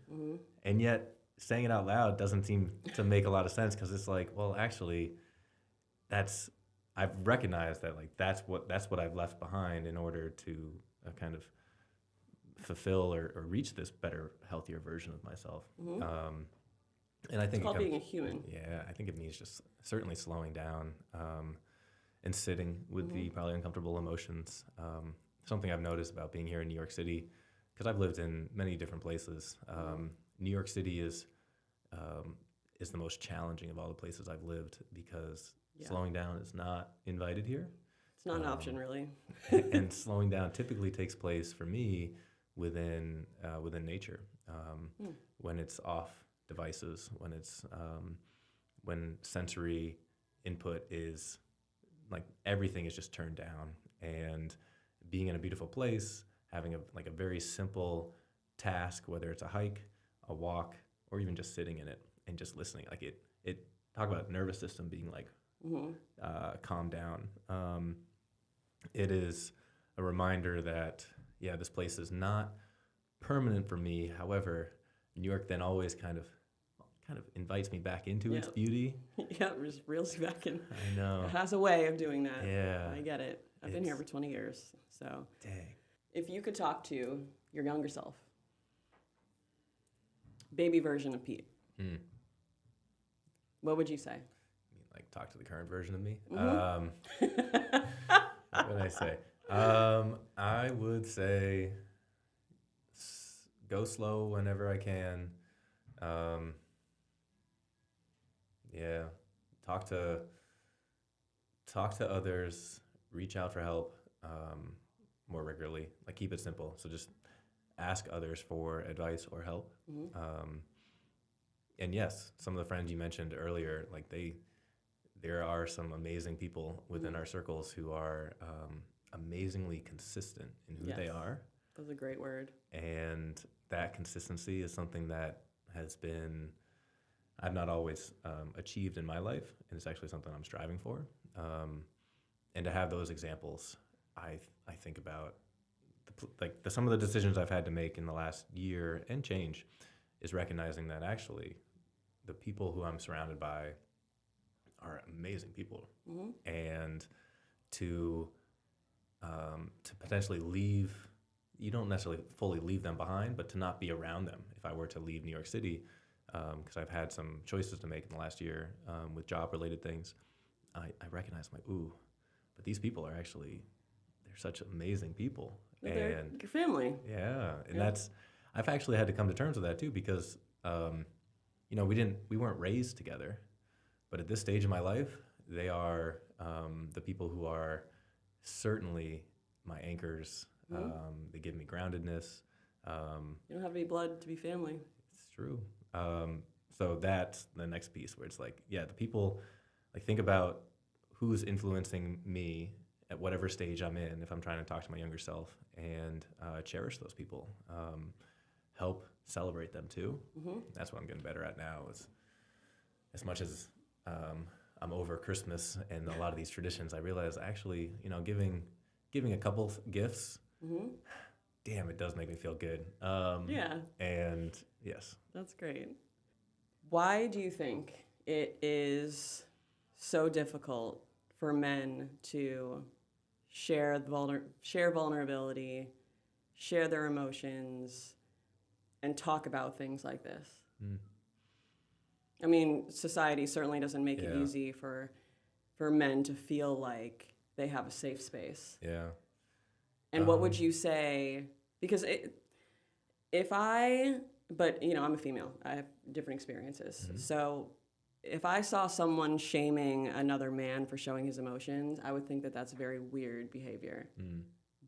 And yet saying it out loud doesn't seem to make a lot of sense because it's like, well, actually, I've recognized that that's what I've left behind in order to kind of fulfill or reach this better, healthier version of myself. And I think it's called being a human. Yeah, I think it means just certainly slowing down and sitting with the probably uncomfortable emotions. Something I've noticed about being here in New York City, because I've lived in many different places. New York City is the most challenging of all the places I've lived because slowing down is not invited here. It's not an option, really. And slowing down typically takes place for me within nature, when it's off devices, when sensory input is like everything is just turned down, and being in a beautiful place, having a very simple task, whether it's a hike, a walk, or even just sitting in it and just listening, like it talk about nervous system being like calmed down. It is a reminder that, yeah, this place is not permanent for me. However, New York then always kind of invites me back into its beauty. Yeah, it just reels you back in. I know. It has a way of doing that. Yeah. I get it. I've been here for 20 years. So, dang. If you could talk to your younger self, baby version of Pete, what would you say? You mean like talk to the current version of me? Mm-hmm. What would I say? I would say go slow whenever I can. Yeah, talk to others, reach out for help more regularly. Like keep it simple. So just ask others for advice or help. And yes, some of the friends you mentioned earlier, like there are some amazing people within our circles who are amazingly consistent in who they are. That's a great word. And that consistency is something that I've not always achieved in my life, and it's actually something I'm striving for. And to have those examples, I think about some of the decisions I've had to make in the last year and change is recognizing that actually the people who I'm surrounded by are amazing people, and to potentially leave. You don't necessarily fully leave them behind, but to not be around them. If I were to leave New York City, because I've had some choices to make in the last year with job-related things, I recognize but these people are actually, they're such amazing people. Well, they're like your family. Yeah, and I've actually had to come to terms with that too, because we weren't raised together, but at this stage of my life, they are the people who are certainly my anchors. They give me groundedness. You don't have to be blood to be family. It's true. So that's the next piece where it's like, yeah, the people, like think about who's influencing me at whatever stage I'm in, if I'm trying to talk to my younger self, and cherish those people. Help celebrate them too. That's what I'm getting better at now, is as much as I'm over Christmas and a lot of these traditions, I realize actually, giving a couple gifts, damn, it does make me feel good. Yeah. And yes. That's great. Why do you think it is so difficult for men to share vulnerability, share their emotions, and talk about things like this? I mean, society certainly doesn't make it easy for men to feel like they have a safe space. Yeah. And what would you say? Because I'm a female. I have different experiences. So if I saw someone shaming another man for showing his emotions, I would think that that's very weird behavior.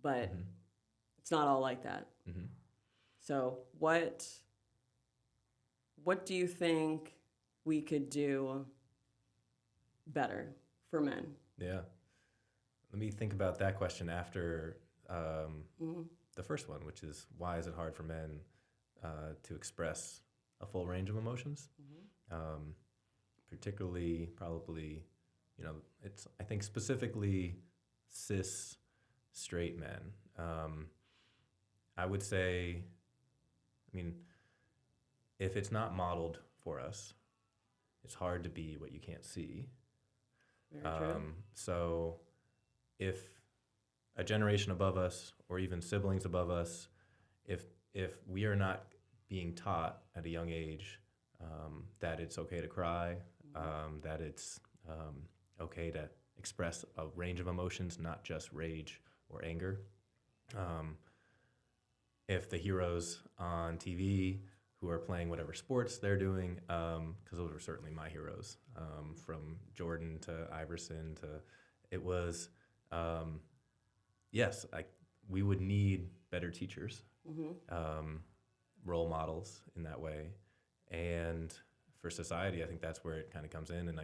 But it's not all like that. So what do you think we could do better for men? Yeah. Let me think about that question after the first one, which is, why is it hard for men to express a full range of emotions? Particularly, probably, it's, I think, specifically cis straight men. I would say, if it's not modeled for us, it's hard to be what you can't see. Very true. So if a generation above us, or even siblings above us, if we are not being taught at a young age that it's okay to cry, that it's okay to express a range of emotions, not just rage or anger. If the heroes on TV who are playing whatever sports they're doing, because those were certainly my heroes, from Jordan to Iverson it was yes, we would need better teachers, Mm-hmm. role models in that way. And for society, I think that's where it kind of comes in. And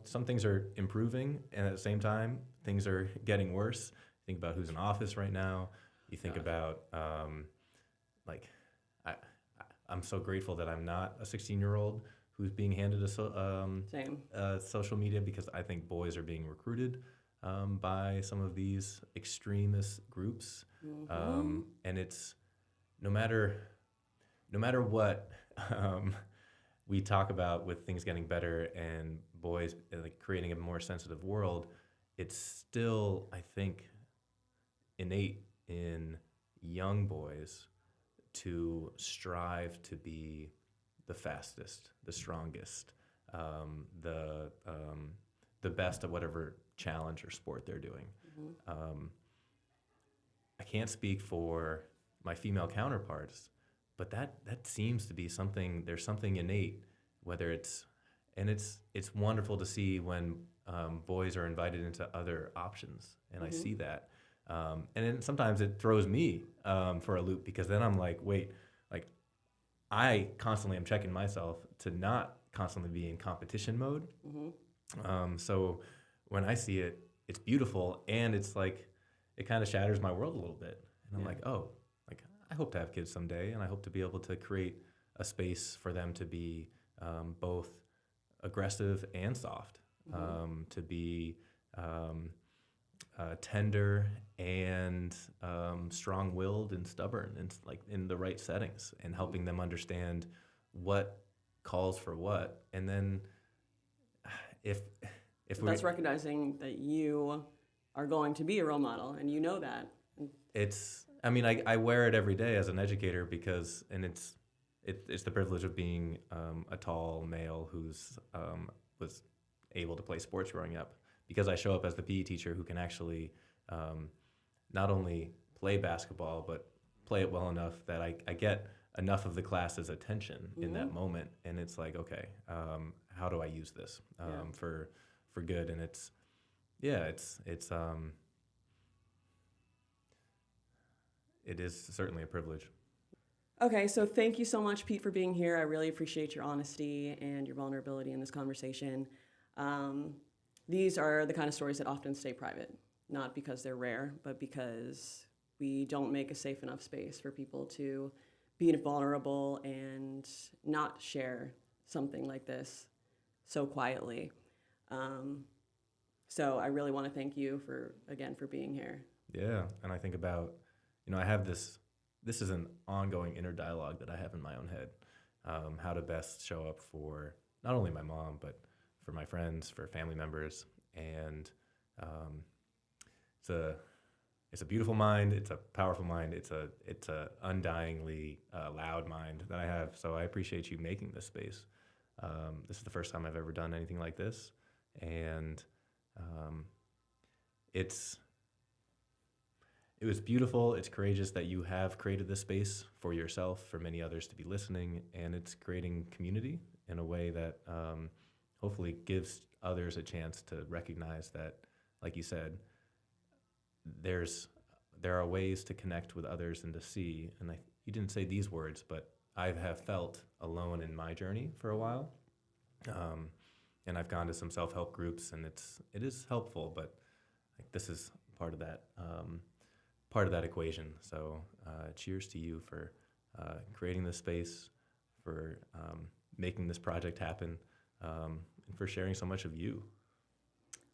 some things are improving, and at the same time, things are getting worse. Think about who's in office right now. You think God. about, like, I, I'm so grateful that I'm not a 16-year-old who's being handed Same. social media, because I think boys are being recruited by some of these extremist groups. Mm-hmm. And it's no matter what we talk about with things getting better and boys like creating a more sensitive world, it's still, I think, innate in young boys to strive to be the fastest, the strongest, the best at whatever challenge or sport they're doing. Mm-hmm. I can't speak for my female counterparts, but that seems to be something. There's something innate, whether it's wonderful to see when boys are invited into other options, and I Mm-hmm. see that. And then sometimes it throws me for a loop, because then I'm like, wait, like I constantly am checking myself to not constantly be in competition mode. Mm-hmm. So when I see it, it's beautiful, and it's like it kind of shatters my world a little bit. And I'm Yeah. like, oh, like I hope to have kids someday, and I hope to be able to create a space for them to be both aggressive and soft, Mm-hmm. to be tender and strong-willed and stubborn, and like in the right settings, and helping them understand what calls for what. And then if But we that's recognizing that you are going to be a role model, and you know that. And I mean, I wear it every day as an educator, because, and it's the privilege of being a tall male who's was able to play sports growing up, because I show up as the PE teacher who can actually not only play basketball, but play it well enough that I get enough of the class's attention in that moment. And it's like, okay, how do I use this for good? And it is certainly a privilege. Okay, so thank you so much, Pete, for being here. I really appreciate your honesty and your vulnerability in this conversation. These are the kind of stories that often stay private, not because they're rare, but because we don't make a safe enough space for people to be vulnerable and not share something like this so quietly. So I really want to thank you for being here. Yeah, and I think about, I have this is an ongoing inner dialogue that I have in my own head, how to best show up for not only my mom, but for my friends, for family members. And it's a beautiful mind, it's a powerful mind, it's a undyingly loud mind that I have. So I appreciate you making this space. This is the first time I've ever done anything like this, and it was beautiful. It's courageous that you have created this space for yourself, for many others to be listening, and it's creating community in a way that hopefully gives others a chance to recognize that, like you said, there are ways to connect with others and to see. And you didn't say these words, but I have felt alone in my journey for a while, and I've gone to some self-help groups, and it is helpful, but like this is part of that equation. So cheers to you for creating this space, for making this project happen, and for sharing so much of you.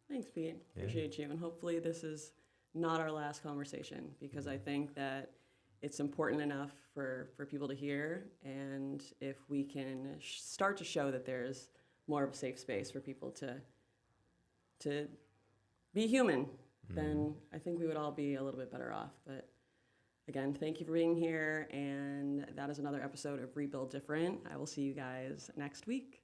Thanks, Pete. Yeah. Appreciate you. And hopefully this is not our last conversation, because I think that it's important enough for people to hear. And if we can start to show that there's more of a safe space for people to be human, then I think we would all be a little bit better off. But again, thank you for being here. And that is another episode of Rebuild Different. I will see you guys next week.